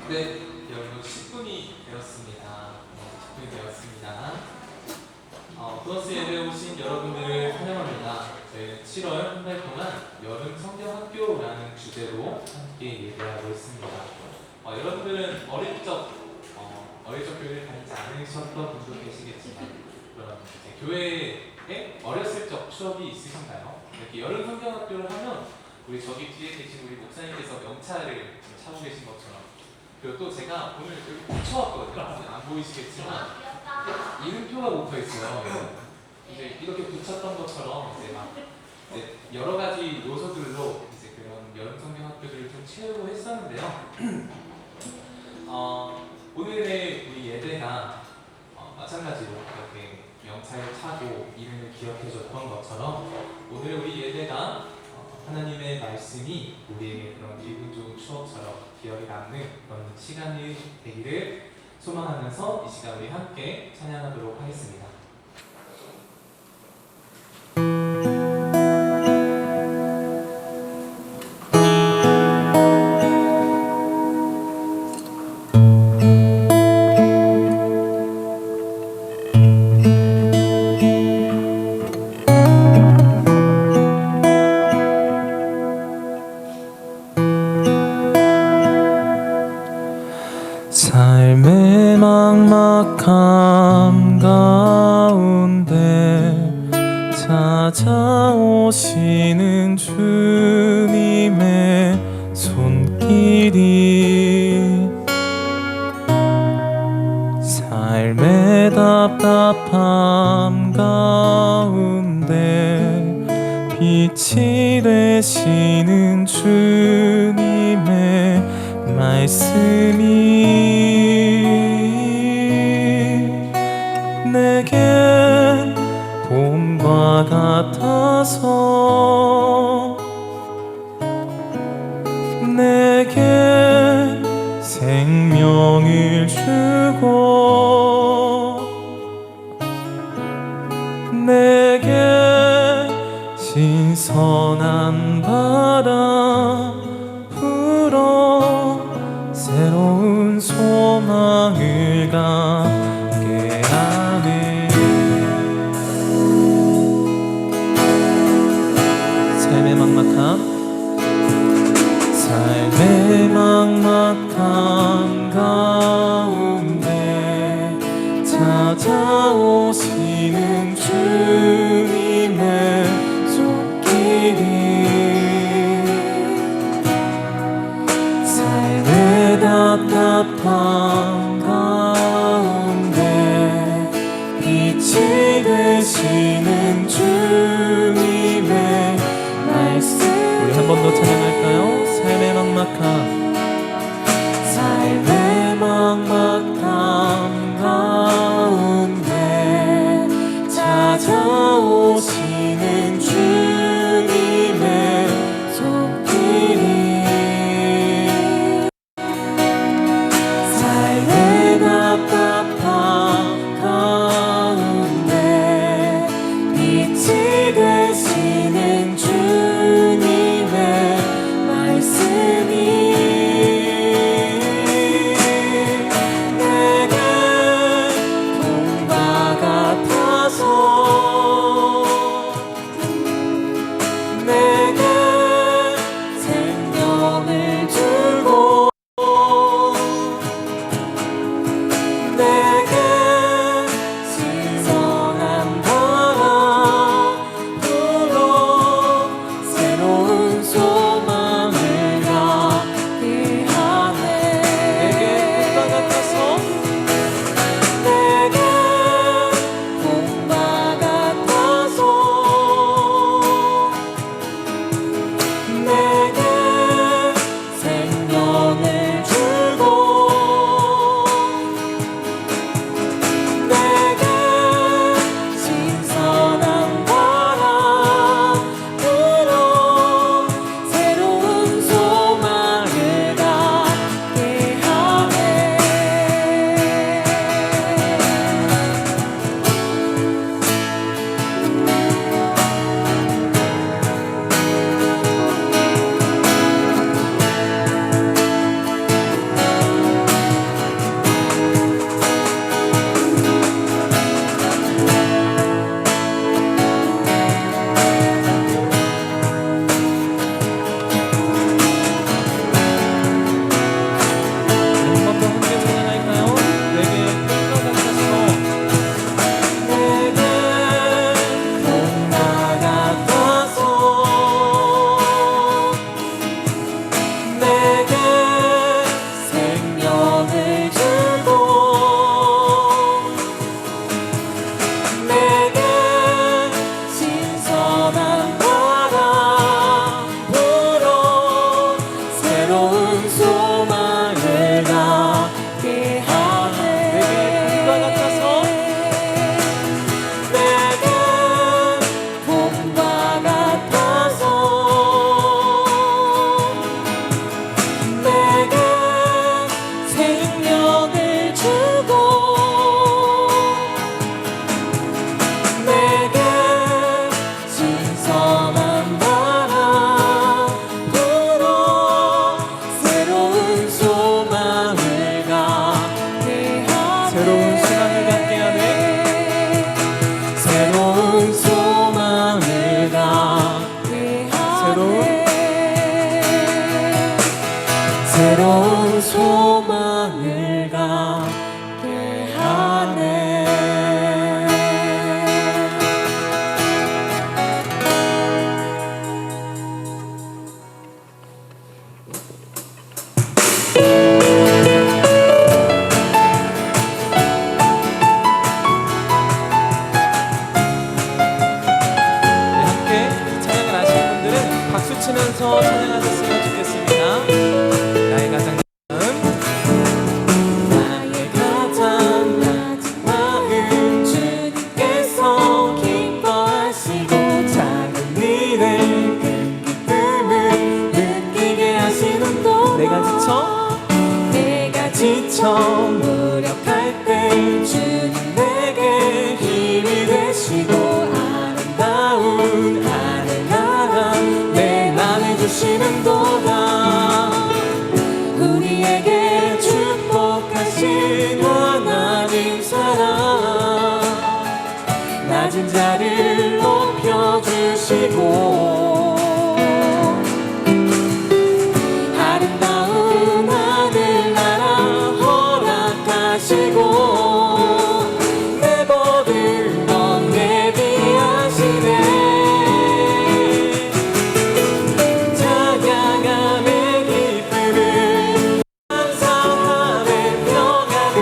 네, 여러분 10분이 되었습니다. 10분이 되었습니다. 도너스 예배에 오신 여러분들을 환영합니다. 저희는 7월 한 달 동안 여름 성경학교라는 주제로 함께 예배하고 있습니다. 여러분들은 어릴 적 교회를 다니지 않으셨던 분도 계시겠지만 그런 교회에 어렸을 적 추억이 있으신가요? 이렇게 여름 성경학교를 하면 우리 저기 뒤에 계신 우리 목사님께서 명찰을 차고 계신 것처럼, 그리고 또 제가 오늘 여기 붙여왔거든요. 안 보이시겠지만 이름표가 붙어 있어요. 이제 이렇게 붙였던 것처럼 이제 여러 가지 요소들로 이제 그런 여름 성경 학교들을 좀 채우고 했었는데요. 오늘의 우리 예배가 마찬가지로 이렇게 명찰을 차고 이름을 기억해줬던 것처럼 오늘 우리 예배가 하나님의 말씀이 우리에게 그런 기분 좋은 추억처럼 기억에 남는 그런 시간이 되기를 소망하면서 이 시간 우리 함께 찬양하도록 하겠습니다. 삶의 막막함 가운데 찾아오시는 주님의 손길이 삶의 답답함 가운데 빛이 되시는 주님의 말씀이 내겐 봄과 같아서 내겐 생명을 주고 내게 신선한 바람 불어 새로운 소망을 갖게 하네. 삶의 막막함 가운데 찾아오시는 주님의 손길이 삶의 답답함 가운데 빛이 되시는 주님의 말씀. 우리 한 번 더 찬양할까요? 삶의 막막함 가운데 찾아오시는 주님의 손길이 삶의 소망을 갖게 하네. 함께 이 찬양을 아시는 분들은 박수 치면서 찬양하셨으면 좋겠습니다. 나의 가장 나의 가장 낮은 마음 주님께서 기뻐하시고 작은 일에 큰 기쁨을 느끼게 하시는 동안 내가 지쳐 무력할 때 주님 내게 힘이 되시고 아름다운 하늘나라 내 맘에 주시는 도다. 우리에게 축복하신 하나님 사랑 낮은 자를 높여주시고 아름다운 하늘나라 허락하시고 내 모든 것 예비하시네. 찬양함의 기쁨을 감사함의 평안을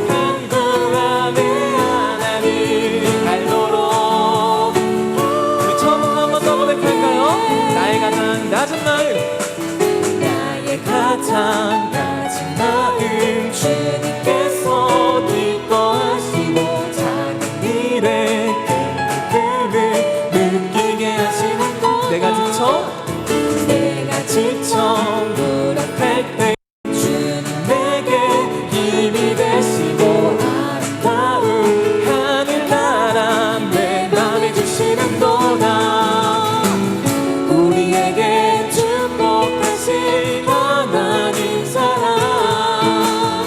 간구함의 하나님 알도록 우리 처음부터 한 번 더 고백할까요? 나의 가장 낮은 마음 나의 가장 낮은 마음 주님께서 기뻐하시고 작은 일에 큰 기쁨을 느끼게 하시는 것 내가 지쳐 무력할 때 주님 내게 힘이 되시고 아름다운 하늘나라 내 맘에 주시는 도다. 우리에게 축복하신 하나님 사랑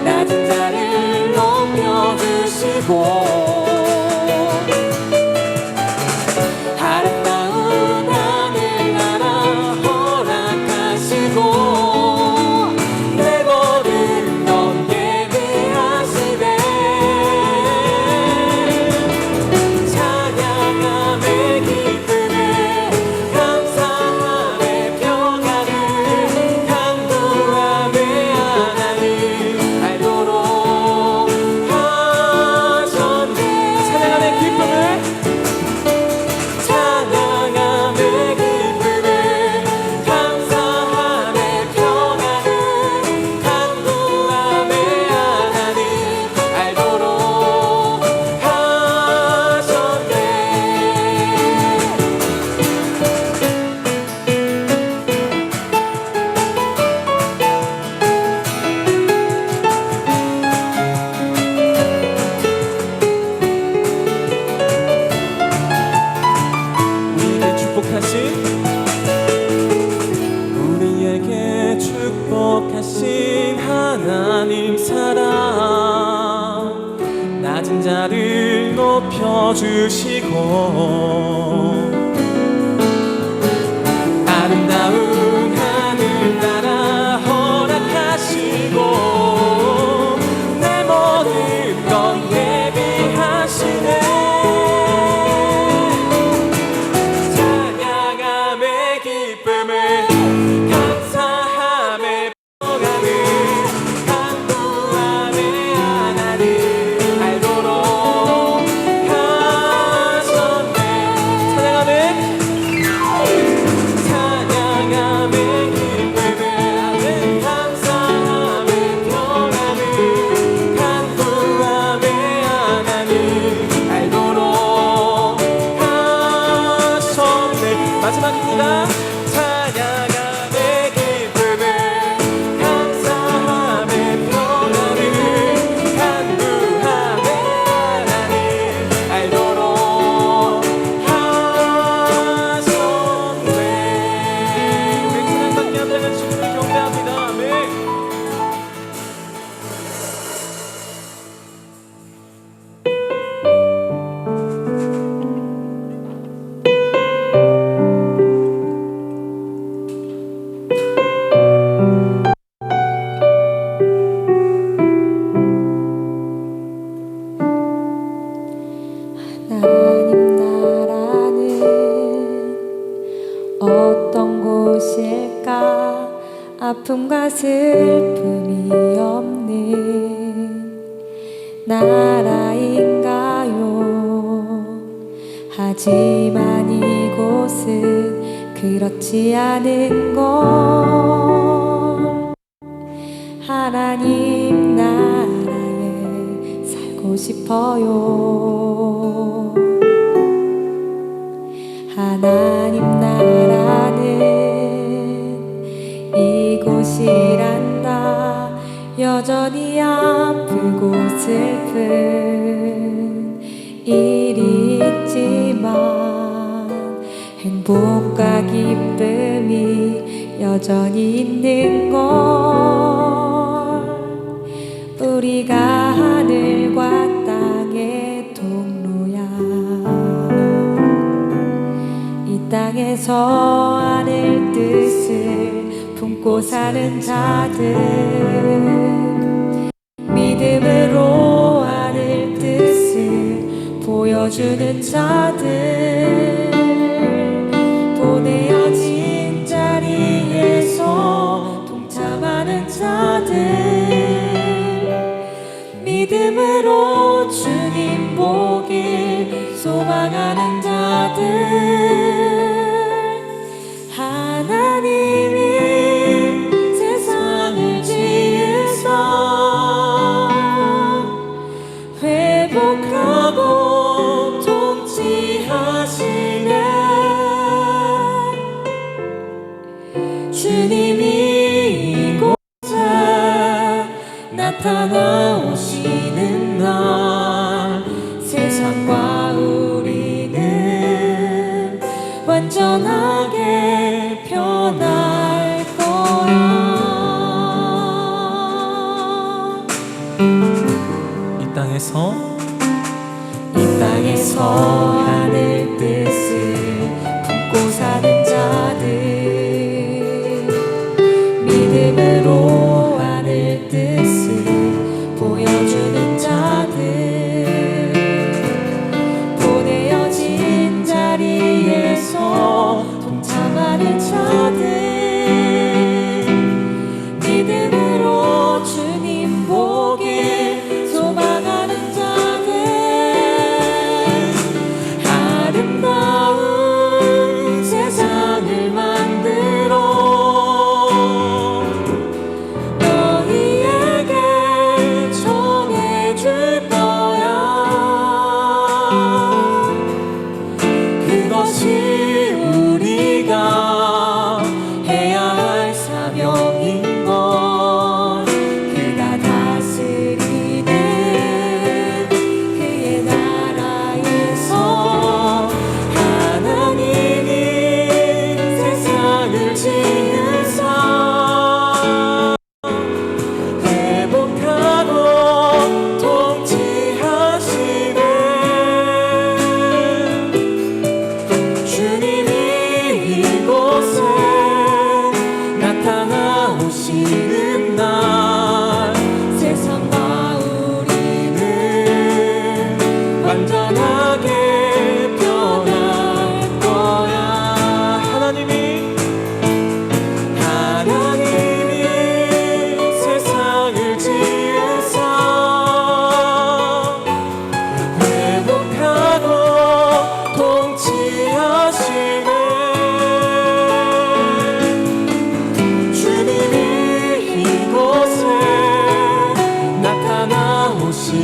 낮은 자를 높여주시고 아름다운 하늘나라 허락하시고 내 모든 것 예비하시네. 찬양함의 기쁨을 감사함의 평안을 간구함의 하나님 알도록 하셨네. 찬양함의 기쁨을 찬양함의 기쁨을 감사함의 평안을 간구함의 하나님 알도록 하셨네. 우리에게 축복하신 하나님 사랑 낮은 자를 높여주시고 아름다운 하늘나라 허락하시고 내 모든 것 예비하시네. 찬양함의 기쁨을 감사함의 평안을 간구함의 하나님 알도록 하셨네. 찬양함의 슬픔이 없는 나라인가요? 하지만 이곳은 그렇지 않은 걸. 하나님 나라에 살고 싶어요. 하나님 나라는 이곳이란다. 여전히 아프고 슬픈 일이 있지만 행복과 기쁨이 여전히 있는 걸. 우리가 하늘과 땅의 통로야. 이 땅에서 하늘 뜻을 품고 사는 자들, 믿음으로 하늘 뜻을 보여주는 자들, 보내어진 자리에서 동참하는 자들, 믿음으로 주님 보길 소망하는 자들, 하나님이 세상을 지으사 회복하고 통치하시네. 주님이 이곳에 나타나오시는 날, 세상과 우리는 완전하게 변할 거야. 이 땅에서 하늘 뜻을 품고 사는 자들, 믿음으로 하늘 뜻을 보여주는 자들, 보내어진 자리에서 동참하는 자들, 믿음으로 주님 보길 소망하는 자들, 아름다운 세상을 만들어 너희에게 전해줄 거야. 그것이 우리가 해야 할 사명인 걸. 그가 다스리는 그의 나라에서 하나님이 세상을 지으사 회복하고 통치하시네. 주님이 이곳에 나타나오시는 날, 세상과 우리는 완전하게 변할 거야. 하나님이 세상을 지으사 회복하고 통치하시네. 주님이 이곳에 나타나오시는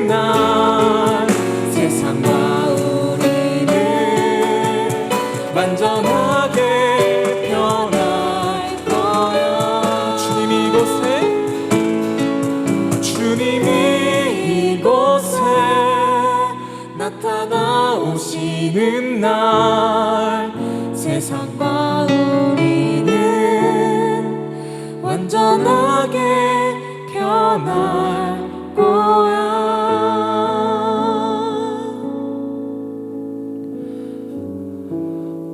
날, 세상과 우리는 완전하게 변할 거야. 주님이 이곳에 나타나오시는 날, 세상과 우리는 완전하게 변할 거야.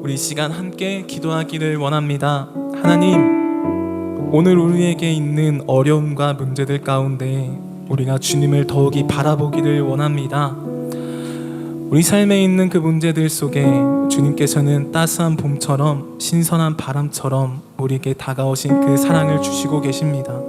우리 시간 함께 기도하기를 원합니다. 하나님, 오늘 우리에게 있는 어려움과 문제들 가운데 우리가 주님을 더욱이 바라보기를 원합니다. 우리 삶에 있는 그 문제들 속에 주님께서는 따스한 봄처럼 신선한 바람처럼 우리에게 다가오신 그 사랑을 주시고 계십니다.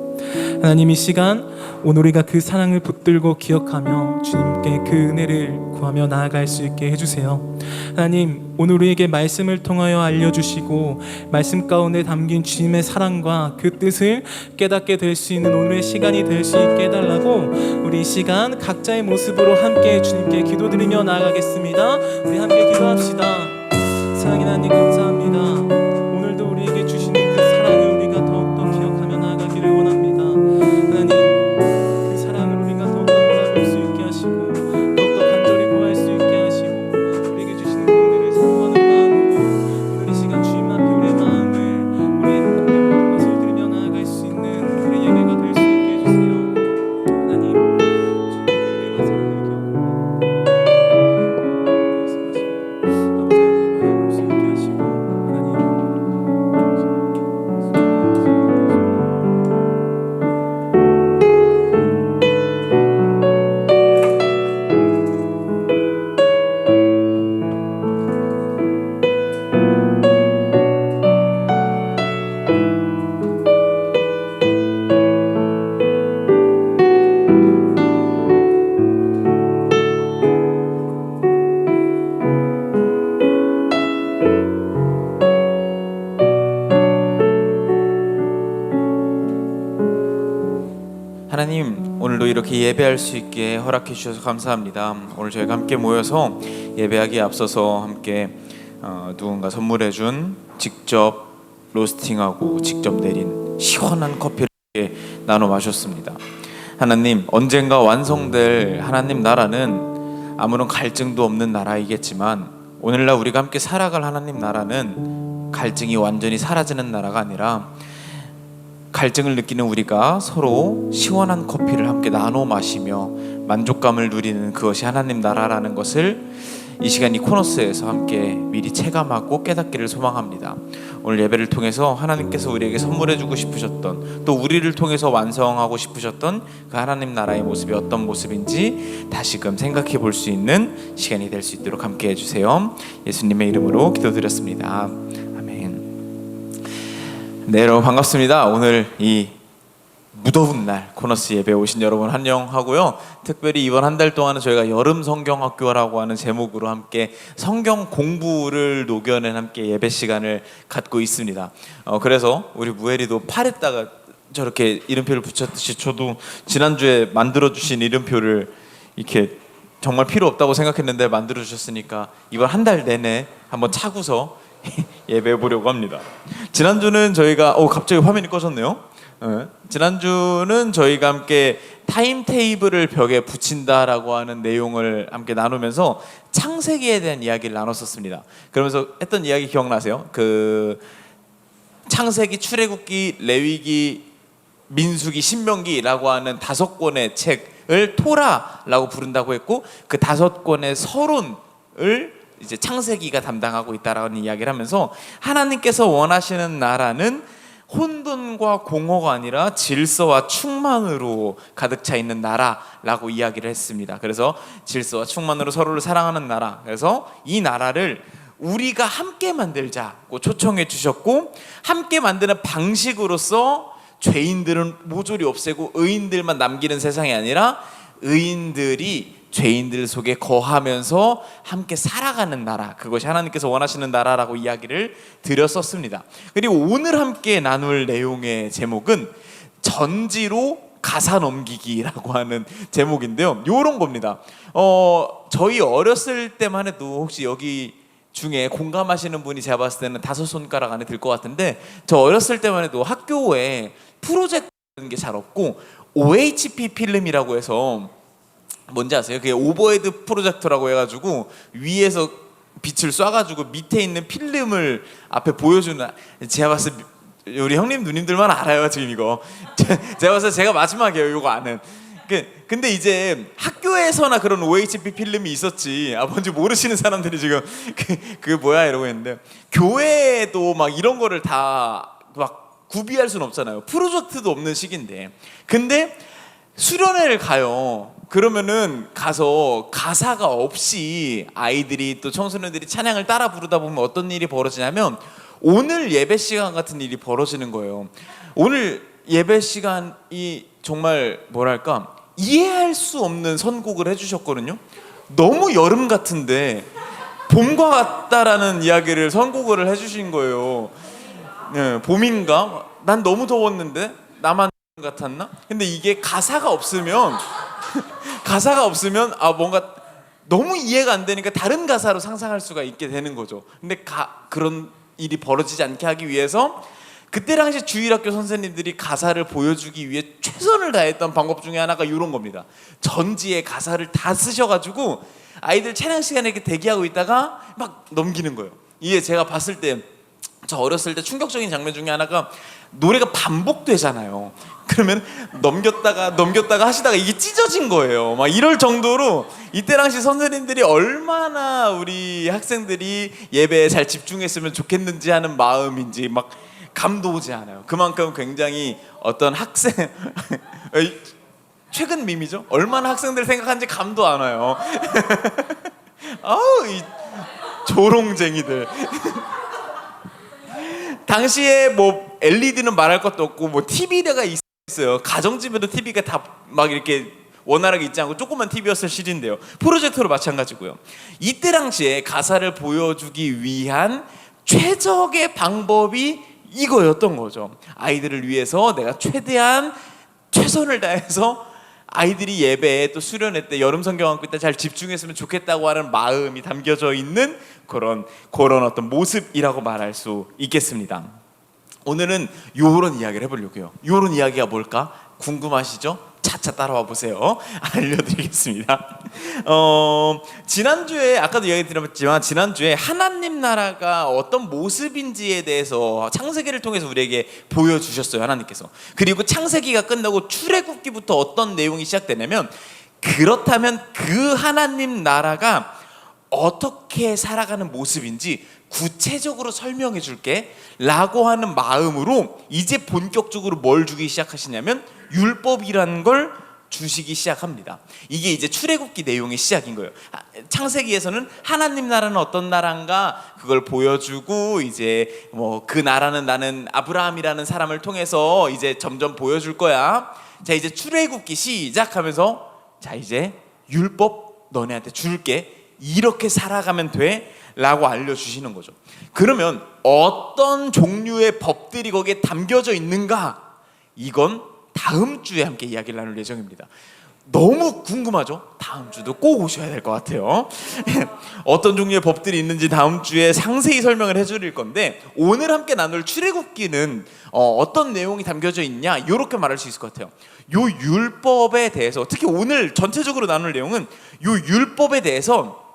하나님, 이 시간 오늘 우리가 그 사랑을 붙들고 기억하며 주님께 그 은혜를 구하며 나아갈 수 있게 해주세요. 하나님, 오늘 우리에게 말씀을 통하여 알려주시고 말씀 가운데 담긴 주님의 사랑과 그 뜻을 깨닫게 될 수 있는 오늘의 시간이 될 수 있게 해달라고 우리 이 시간 각자의 모습으로 함께 주님께 기도드리며 나아가겠습니다. 우리 함께 기도합시다. 사랑의 하나님, 감사합니다. 오늘도 우리에게 주시는 그 사랑을 우리가 더욱더 기억하며 나아가기를 원합니다. 하나님, 그 사랑을 우리가 더욱더 바라볼 수 있게 하시고 더욱더 간절히 구할 수 있게 하시고 우리에게 주시는 그 은혜를 사모하는 마음으로 오늘 이 시간 주님 앞에 우리의 마음을 우리의 모든 것을 드리며 나아갈 수 있는 우리의 예배가 될 수 있게 해주세요. 하나님, 주님의 그 은혜와 사랑을 기억합니다. 아버지 하나님, 바라볼 수 있게 하시고 하나님, 하나님, 오늘도 이렇게 예배할 수 있게 허락해 주셔서 감사합니다. 오늘 저희가 함께 모여서 예배하기에 앞서서 함께 누군가 선물해 준 직접 로스팅하고 직접 내린 시원한 커피를 나눠 마셨습니다. 하나님, 언젠가 완성될 하나님 나라는 아무런 갈증도 없는 나라이겠지만 오늘날 우리가 함께 살아갈 하나님 나라는 갈증이 완전히 사라지는 나라가 아니라 갈증을 느끼는 우리가 서로 시원한 커피를 함께 나눠 마시며 만족감을 누리는 그것이 하나님 나라라는 것을 이 시간 이 코너스에서 함께 미리 체감하고 깨닫기를 소망합니다. 오늘 예배를 통해서 하나님께서 우리에게 선물해 주고 싶으셨던, 또 우리를 통해서 완성하고 싶으셨던 그 하나님 나라의 모습이 어떤 모습인지 다시금 생각해 볼 수 있는 시간이 될 수 있도록 함께 해주세요. 예수님의 이름으로 기도드렸습니다. 네, 여러분 반갑습니다. 오늘 이 무더운 날 코너스 예배에 오신 여러분 환영하고요. 특별히 이번 한 달 동안은 저희가 여름 성경학교라고 하는 제목으로 함께 성경 공부를 녹여낸 함께 예배 시간을 갖고 있습니다. 그래서 우리 무혜리도 팔에다가 저렇게 이름표를 붙였듯이 저도 지난주에 만들어주신 이름표를 이렇게 정말 필요 없다고 생각했는데 만들어주셨으니까 이번 한 달 내내 한번 차고서 예배해 보려고 합니다. 지난주는 저희가 갑자기 화면이 꺼졌네요. 지난주는 저희가 함께 타임테이블을 벽에 붙인다라고 하는 내용을 함께 나누면서 창세기에 대한 이야기를 나눴었습니다. 그러면서 했던 이야기 기억나세요? 그 창세기, 출애굽기, 레위기, 민수기, 신명기라고 하는 5권의 책을 토라라고 부른다고 했고, 그 5권의 서론을 이제 창세기가 담당하고 있다라는 이야기를 하면서 하나님께서 원하시는 나라는 혼돈과 공허가 아니라 질서와 충만으로 가득 차 있는 나라라고 이야기를 했습니다. 그래서 질서와 충만으로 서로를 사랑하는 나라, 그래서 이 나라를 우리가 함께 만들자고 초청해 주셨고, 함께 만드는 방식으로서 죄인들은 모조리 없애고 의인들만 남기는 세상이 아니라 의인들이 죄인들 속에 거하면서 함께 살아가는 나라, 그것이 하나님께서 원하시는 나라라고 이야기를 드렸었습니다. 그리고 오늘 함께 나눌 내용의 제목은 전지로 가사 넘기기라고 하는 제목인데요. 요런 겁니다. 저희 어렸을 때만 해도, 혹시 여기 중에 공감하시는 분이 제가 봤을 때는 5손가락 안에 들 것 같은데, 저 어렸을 때만 해도 학교에 프로젝트 하는 게 잘 없고 OHP 필름이라고 해서, 뭔지 아세요? 그게 오버헤드 프로젝터라고 해가지고 위에서 빛을 쏴가지고 밑에 있는 필름을 앞에 보여주는, 제가 봤을 때 우리 형님 누님들만 알아요 지금 이거. 제가 봤을 때 제가 마지막이에요 이거 아는. 근데 이제 학교에서나 그런 OHP 필름이 있었지, 뭔지 모르시는 사람들이 지금 그 뭐야 이러고 있는데, 교회에도 막 이런 거를 다 막 구비할 수는 없잖아요. 프로젝트도 없는 시기인데. 근데 수련회를 가요. 그러면은 가서 가사가 없이 아이들이 또 청소년들이 찬양을 따라 부르다 보면 어떤 일이 벌어지냐면 오늘 예배 시간 같은 일이 벌어지는 거예요. 오늘 예배 시간이 정말 뭐랄까 이해할 수 없는 선곡을 해주셨거든요. 너무 여름 같은데 봄과 같다라는 이야기를 선곡을 해주신 거예요. 네, 봄인가? 난 너무 더웠는데 나만 같았나? 근데 이게 가사가 없으면 아 뭔가 너무 이해가 안 되니까 다른 가사로 상상할 수가 있게 되는 거죠. 근데 그런 일이 벌어지지 않게 하기 위해서 그때 당시 주일학교 선생님들이 가사를 보여주기 위해 최선을 다했던 방법 중에 하나가 이런 겁니다. 전지의 가사를 다 쓰셔가지고 아이들 찬양 시간에 이렇게 대기하고 있다가 막 넘기는 거예요. 이게 제가 봤을 때 저 어렸을 때 충격적인 장면 중에 하나가 노래가 반복되잖아요. 그러면 넘겼다가 하시다가 이게 찢어진 거예요. 막 이럴 정도로 이때 당시 선생님들이 얼마나 우리 학생들이 예배에 잘 집중했으면 좋겠는지 하는 마음인지 막 감도 오지 않아요. 그만큼 굉장히 어떤 학생 최근 밈이죠. 얼마나 학생들 생각하는지 감도 안 와요. 아우 이 조롱쟁이들. 당시에 뭐 LED는 말할 것도 없고 뭐 TV가 있어요. 가정집에도 TV가 다 막 이렇게 원활하게 있지 않고 조그만 TV였을 시리인데요. 프로젝터로 마찬가지고요. 이때 당시에 가사를 보여주기 위한 최적의 방법이 이거였던 거죠. 아이들을 위해서 내가 최대한 최선을 다해서 아이들이 예배에 또 수련회 때 여름 성경학교 때 잘 집중했으면 좋겠다고 하는 마음이 담겨져 있는 그런 어떤 모습이라고 말할 수 있겠습니다. 오늘은 요런 이야기를 해보려고요. 요런 이야기가 뭘까? 궁금하시죠? 차차 따라와 보세요. 알려드리겠습니다. 지난주에 아까도 이야기 드렸지만 지난주에 하나님 나라가 어떤 모습인지에 대해서 창세기를 통해서 우리에게 보여주셨어요. 하나님께서. 그리고 창세기가 끝나고 출애굽기부터 어떤 내용이 시작되냐면 그렇다면 그 하나님 나라가 어떻게 살아가는 모습인지 구체적으로 설명해 줄게 라고 하는 마음으로 이제 본격적으로 뭘 주기 시작하시냐면 율법이라는 걸 주시기 시작합니다. 이게 이제 출애굽기 내용의 시작인 거예요. 창세기에서는 하나님 나라는 어떤 나라인가 그걸 보여주고 이제 뭐 그 나라는 나는 아브라함이라는 사람을 통해서 이제 점점 보여줄 거야. 자 이제 출애굽기 시작하면서 자 이제 율법 너네한테 줄게. 이렇게 살아가면 돼 라고 알려주시는 거죠. 그러면 어떤 종류의 법들이 거기에 담겨져 있는가? 이건 다음 주에 함께 이야기를 나눌 예정입니다. 너무 궁금하죠? 다음 주도 꼭 오셔야 될 것 같아요. 어떤 종류의 법들이 있는지 다음 주에 상세히 설명을 해드릴 건데 오늘 함께 나눌 출애굽기는 어떤 내용이 담겨져 있냐 이렇게 말할 수 있을 것 같아요. 요 율법에 대해서 특히 오늘 전체적으로 나눌 내용은 요 율법에 대해서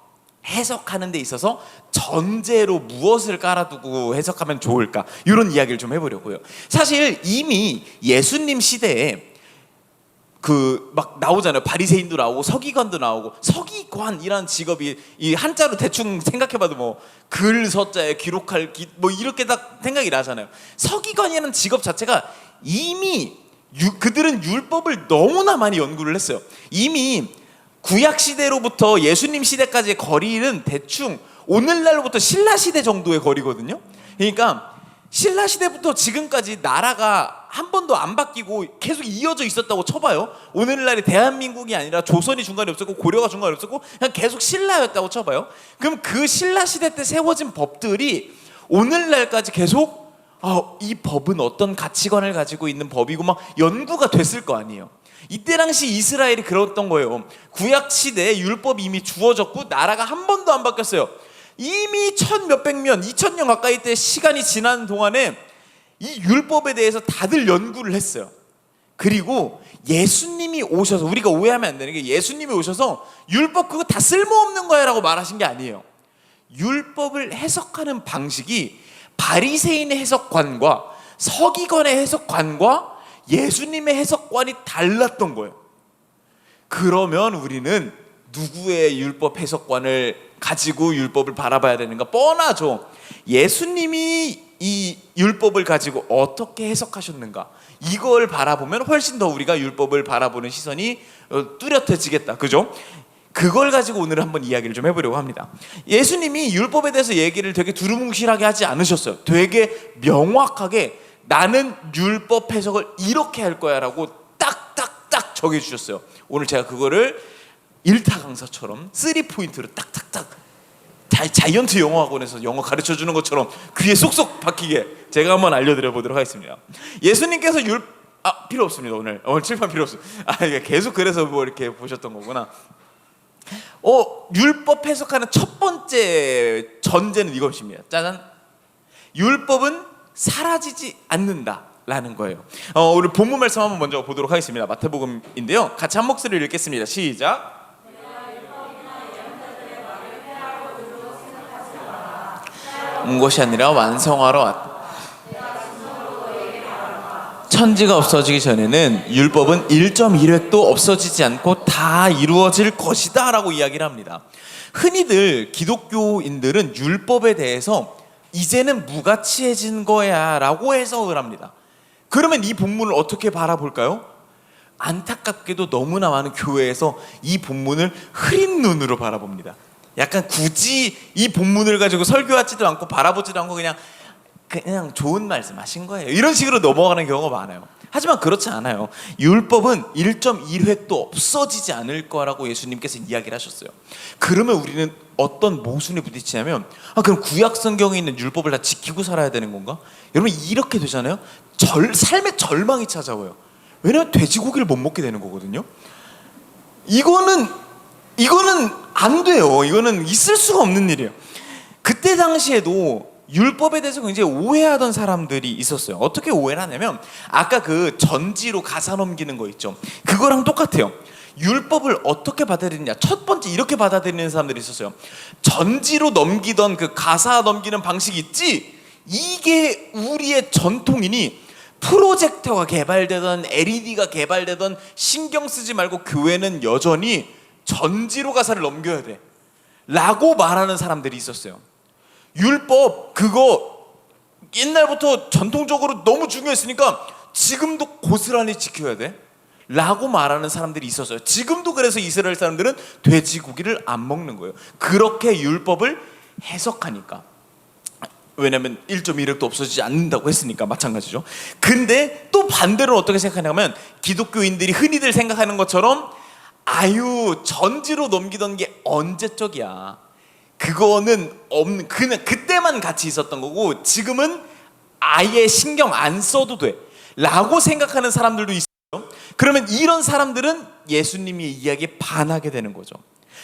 해석하는 데 있어서 전제로 무엇을 깔아두고 해석하면 좋을까 이런 이야기를 좀 해보려고요. 사실 이미 예수님 시대에 그 막 나오잖아요. 바리새인도 나오고 서기관도 나오고 서기관이라는 직업이 이 한자로 대충 생각해봐도 뭐 글 서자에 기록할 뭐 이렇게 딱 생각이 나잖아요. 서기관이라는 직업 자체가 이미 그들은 율법을 너무나 많이 연구를 했어요. 이미 구약 시대로부터 예수님 시대까지의 거리는 대충 오늘날로부터 신라 시대 정도의 거리거든요. 그러니까 신라 시대부터 지금까지 나라가 한 번도 안 바뀌고 계속 이어져 있었다고 쳐봐요. 오늘날의 대한민국이 아니라 조선이 중간에 없었고 고려가 중간에 없었고 그냥 계속 신라였다고 쳐봐요. 그럼 그 신라 시대 때 세워진 법들이 오늘날까지 계속 이 법은 어떤 가치관을 가지고 있는 법이고 막 연구가 됐을 거 아니에요. 이때 당시 이스라엘이 그랬던 거예요. 구약 시대에 율법이 이미 주어졌고 나라가 한 번도 안 바뀌었어요. 이미 1000몇백 년, 2000년 가까이 때 시간이 지난 동안에 이 율법에 대해서 다들 연구를 했어요. 그리고 예수님이 오셔서 우리가 오해하면 안 되는 게 예수님이 오셔서 율법 그거 다 쓸모없는 거야 라고 말하신 게 아니에요. 율법을 해석하는 방식이 바리새인의 해석관과 서기관의 해석관과 예수님의 해석관이 달랐던 거예요. 그러면 우리는 누구의 율법 해석관을 가지고 율법을 바라봐야 되는가? 뻔하죠. 예수님이 이 율법을 가지고 어떻게 해석하셨는가? 이걸 바라보면 훨씬 더 우리가 율법을 바라보는 시선이 뚜렷해지겠다. 그죠? 그걸 가지고 오늘 한번 이야기를 좀 해보려고 합니다. 예수님이 율법에 대해서 얘기를 되게 두루뭉실하게 하지 않으셨어요. 되게 명확하게 나는 율법 해석을 이렇게 할 거야 라고 딱딱딱 정해주셨어요. 오늘 제가 그거를 일타 강사처럼 3포인트로 딱딱딱 자이언트 영어학원에서 영어 가르쳐주는 것처럼 귀에 쏙쏙 박히게 제가 한번 알려드려 보도록 하겠습니다. 예수님께서 필요 없습니다. 오늘 칠판 필요 없어요. 이게 계속 그래서 뭐 이렇게 보셨던 거구나. 율법 해석하는 첫 번째 전제는 이것입니다. 짜잔. 율법은 사라지지 않는다라는 거예요. 우리 본문 말씀 한번 먼저 보도록 하겠습니다. 마태복음인데요. 같이 한 목소리를 읽겠습니다. 시작. 온 것이 아니라 완성하러 왔다. 천지가 없어지기 전에는 율법은 1.1획도 없어지지 않고 다 이루어질 것이다 라고 이야기를 합니다. 흔히들 기독교인들은 율법에 대해서 이제는 무가치해진 거야 라고 해석을 합니다. 그러면 이 본문을 어떻게 바라볼까요? 안타깝게도 너무나 많은 교회에서 이 본문을 흐린 눈으로 바라봅니다. 약간 굳이 이 본문을 가지고 설교하지도 않고 바라보지도 않고 그냥 좋은 말씀 하신 거예요. 이런 식으로 넘어가는 경우가 많아요. 하지만 그렇지 않아요. 율법은 1.1획도 없어지지 않을 거라고 예수님께서 이야기를 하셨어요. 그러면 우리는 어떤 모순에 부딪히냐면 그럼 구약 성경에 있는 율법을 다 지키고 살아야 되는 건가? 여러분 이렇게 되잖아요. 삶의 절망이 찾아와요. 왜냐면 돼지고기를 못 먹게 되는 거거든요. 이거는 안 돼요. 이거는 있을 수가 없는 일이에요. 그때 당시에도 율법에 대해서 굉장히 오해하던 사람들이 있었어요. 어떻게 오해를 하냐면 아까 그 전지로 가사 넘기는 거 있죠. 그거랑 똑같아요. 율법을 어떻게 받아들이냐. 첫 번째 이렇게 받아들이는 사람들이 있었어요. 전지로 넘기던 그 가사 넘기는 방식이 있지. 이게 우리의 전통이니 프로젝터가 개발되던 LED가 개발되던 신경 쓰지 말고 교회는 여전히 전지로 가사를 넘겨야 돼 라고 말하는 사람들이 있었어요. 율법 그거 옛날부터 전통적으로 너무 중요했으니까 지금도 고스란히 지켜야 돼 라고 말하는 사람들이 있었어요. 지금도 그래서 이스라엘 사람들은 돼지고기를 안 먹는 거예요. 그렇게 율법을 해석하니까. 왜냐면 1.1획도 없어지지 않는다고 했으니까 마찬가지죠. 근데 또 반대로 어떻게 생각하냐면 기독교인들이 흔히들 생각하는 것처럼 전지로 넘기던 게 언제적이야. 그거는 없는 그냥 그때만 같이 있었던 거고 지금은 아예 신경 안 써도 돼 라고 생각하는 사람들도 있어요. 그러면 이런 사람들은 예수님의 이야기에 반하게 되는 거죠.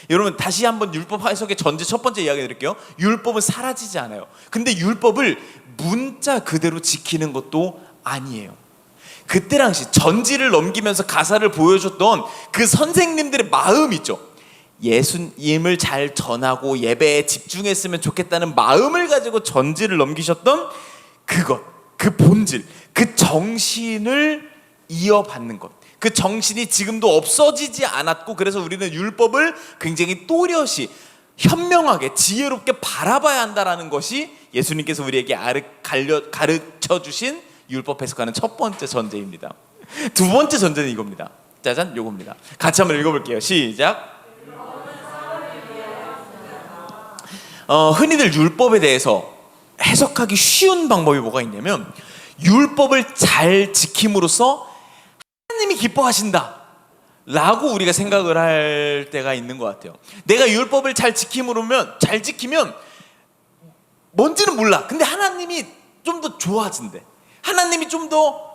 여러분 다시 한번 율법 해석의 전제 첫 번째 이야기 드릴게요. 율법은 사라지지 않아요. 근데 율법을 문자 그대로 지키는 것도 아니에요. 그때 당시 전지를 넘기면서 가사를 보여줬던 그 선생님들의 마음 있죠. 예수님을 잘 전하고 예배에 집중했으면 좋겠다는 마음을 가지고 전지를 넘기셨던 그것, 그 본질, 그 정신을 이어받는 것. 그 정신이 지금도 없어지지 않았고 그래서 우리는 율법을 굉장히 또렷이 현명하게 지혜롭게 바라봐야 한다라는 것이 예수님께서 우리에게 가르쳐 주신 율법 해석하는 첫 번째 전제입니다. 두 번째 전제는 이겁니다. 짜잔, 요겁니다. 같이 한번 읽어볼게요. 시작. 흔히들 율법에 대해서 해석하기 쉬운 방법이 뭐가 있냐면 율법을 잘 지킴으로써 하나님이 기뻐하신다 라고 우리가 생각을 할 때가 있는 것 같아요. 내가 율법을 잘 지키면 뭔지는 몰라. 근데 하나님이 좀 더 좋아진대. 하나님이 좀 더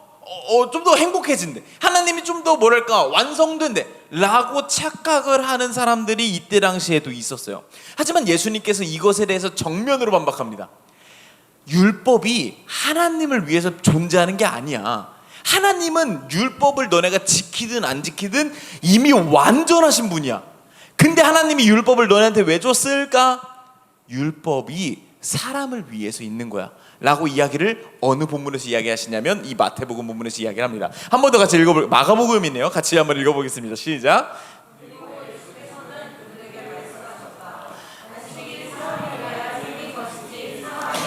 행복해진대. 하나님이 좀 더 완성된대 라고 착각을 하는 사람들이 이때 당시에도 있었어요. 하지만 예수님께서 이것에 대해서 정면으로 반박합니다. 율법이 하나님을 위해서 존재하는 게 아니야. 하나님은 율법을 너네가 지키든 안 지키든 이미 완전하신 분이야. 근데 하나님이 율법을 너네한테 왜 줬을까? 율법이 사람을 위해서 있는 거야 라고 이야기를 어느 본문에서 이야기하시냐면 이 마태복음 본문에서 이야기를 합니다. 한 번 더 같이 읽어볼 마가복음이네요. 같이 한번 읽어보겠습니다. 시작.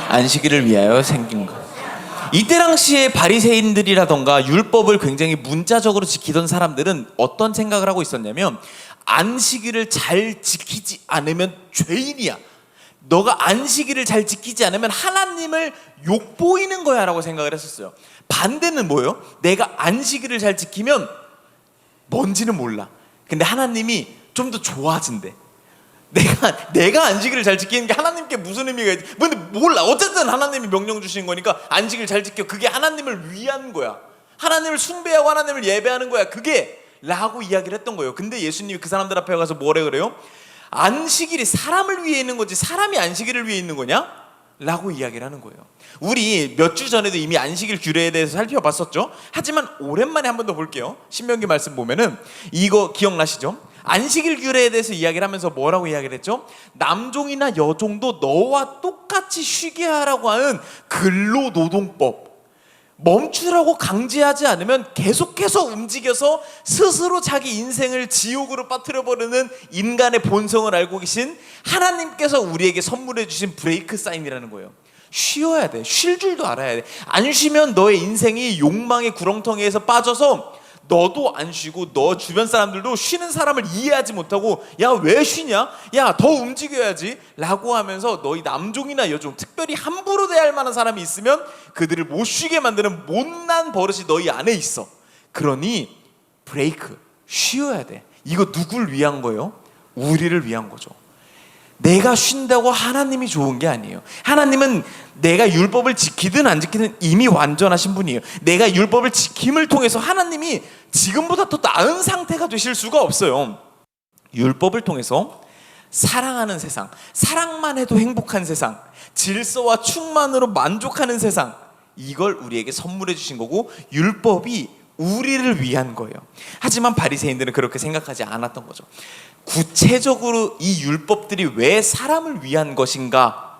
안식일을 위하여 생긴 것. 이때 당시에 바리새인들이라던가 율법을 굉장히 문자적으로 지키던 사람들은 어떤 생각을 하고 있었냐면 안식일을 잘 지키지 않으면 죄인이야. 너가 안식일을 잘 지키지 않으면 하나님을 욕보이는 거야 라고 생각을 했었어요. 반대는 뭐예요? 내가 안식일을 잘 지키면 뭔지는 몰라. 근데 하나님이 좀 더 좋아진대. 내가 안식일을 잘 지키는 게 하나님께 무슨 의미가 있지? 근데 몰라. 어쨌든 하나님이 명령 주신 거니까 안식일 잘 지켜. 그게 하나님을 위한 거야. 하나님을 숭배하고 하나님을 예배하는 거야. 그게 라고 이야기를 했던 거예요. 근데 예수님이 그 사람들 앞에 가서 뭐래 그래요? 안식일이 사람을 위해 있는 거지 사람이 안식일을 위해 있는 거냐? 라고 이야기를 하는 거예요. 우리 몇 주 전에도 이미 안식일 규례에 대해서 살펴봤었죠. 하지만 오랜만에 한 번 더 볼게요. 신명기 말씀 보면은 이거 기억나시죠? 안식일 규례에 대해서 이야기를 하면서 뭐라고 이야기를 했죠? 남종이나 여종도 너와 똑같이 쉬게 하라고 하는 근로노동법, 멈추라고 강제하지 않으면 계속해서 움직여서 스스로 자기 인생을 지옥으로 빠뜨려버리는 인간의 본성을 알고 계신 하나님께서 우리에게 선물해 주신 브레이크 사인이라는 거예요. 쉬어야 돼. 쉴 줄도 알아야 돼. 안 쉬면 너의 인생이 욕망의 구렁텅이에서 빠져서 너도 안 쉬고 너 주변 사람들도 쉬는 사람을 이해하지 못하고 야 왜 쉬냐? 야 더 움직여야지 라고 하면서 너희 남종이나 여종 특별히 함부로 대할 만한 사람이 있으면 그들을 못 쉬게 만드는 못난 버릇이 너희 안에 있어. 그러니 브레이크, 쉬어야 돼. 이거 누굴 위한 거예요? 우리를 위한 거죠. 내가 쉰다고 하나님이 좋은 게 아니에요. 하나님은 내가 율법을 지키든 안 지키든 이미 완전하신 분이에요. 내가 율법을 지킴을 통해서 하나님이 지금보다 더 나은 상태가 되실 수가 없어요. 율법을 통해서 사랑하는 세상, 사랑만 해도 행복한 세상, 질서와 충만으로 만족하는 세상, 이걸 우리에게 선물해 주신 거고 율법이 우리를 위한 거예요. 하지만 바리새인들은 그렇게 생각하지 않았던 거죠. 구체적으로 이 율법들이 왜 사람을 위한 것인가,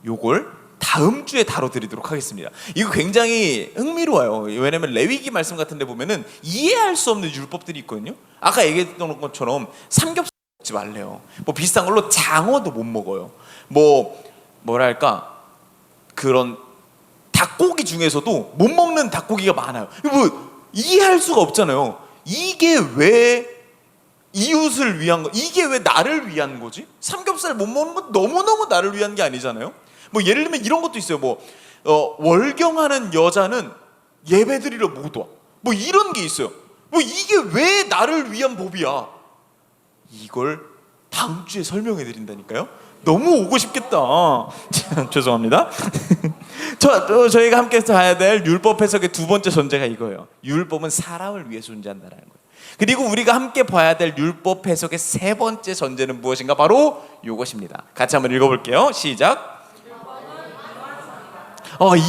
요걸 다음 주에 다뤄드리도록 하겠습니다. 이거 굉장히 흥미로워요. 왜냐면 레위기 말씀 같은 데 보면은 이해할 수 없는 율법들이 있거든요. 아까 얘기했던 것처럼 삼겹살 먹지 말래요. 뭐 비슷한 걸로 장어도 못 먹어요. 뭐랄까 그런 닭고기 중에서도 못 먹는 닭고기가 많아요. 뭐 이해할 수가 없잖아요. 이게 왜 이웃을 위한 거? 이게 왜 나를 위한 거지? 삼겹살 못 먹는 건 너무너무 나를 위한 게 아니잖아요. 뭐 예를 들면 이런 것도 있어요. 월경하는 여자는 예배드리러 못 와. 뭐 이런 게 있어요. 뭐 이게 왜 나를 위한 법이야? 이걸 다음 주에 설명해 드린다니까요. 너무 오고 싶겠다. 죄송합니다. 저희가 함께 봐야 될 율법 해석의 두 번째 전제가 이거예요. 율법은 사람을 위해 존재한다는 거예요. 그리고 우리가 함께 봐야 될 율법 해석의 세 번째 전제는 무엇인가? 바로 이것입니다. 같이 한번 읽어볼게요. 시작.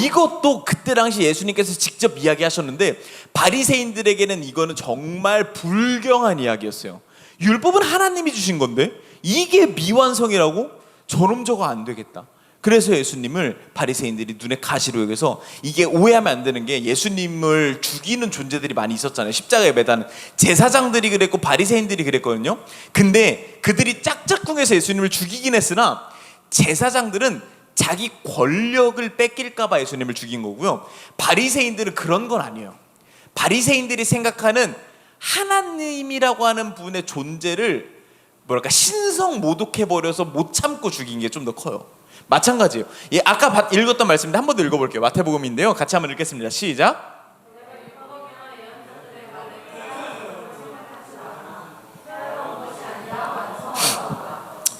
이것도 그때 당시 예수님께서 직접 이야기하셨는데 바리새인들에게는 이거는 정말 불경한 이야기였어요. 율법은 하나님이 주신 건데 이게 미완성이라고? 저놈 저거 안 되겠다. 그래서 예수님을 바리새인들이 눈에 가시로 여겨서, 이게 오해하면 안 되는 게 예수님을 죽이는 존재들이 많이 있었잖아요. 십자가에 매다는 제사장들이 그랬고 바리새인들이 그랬거든요. 근데 그들이 짝짝꿍해서 예수님을 죽이긴 했으나 제사장들은 자기 권력을 뺏길까 봐 예수님을 죽인 거고요. 바리새인들은 그런 건 아니에요. 바리새인들이 생각하는 하나님이라고 하는 분의 존재를 신성 모독해버려서 못 참고 죽인 게 좀 더 커요. 마찬가지예요. 아까 읽었던 말씀인데 한 번 더 읽어볼게요. 마태복음인데요. 같이 한번 읽겠습니다. 시작.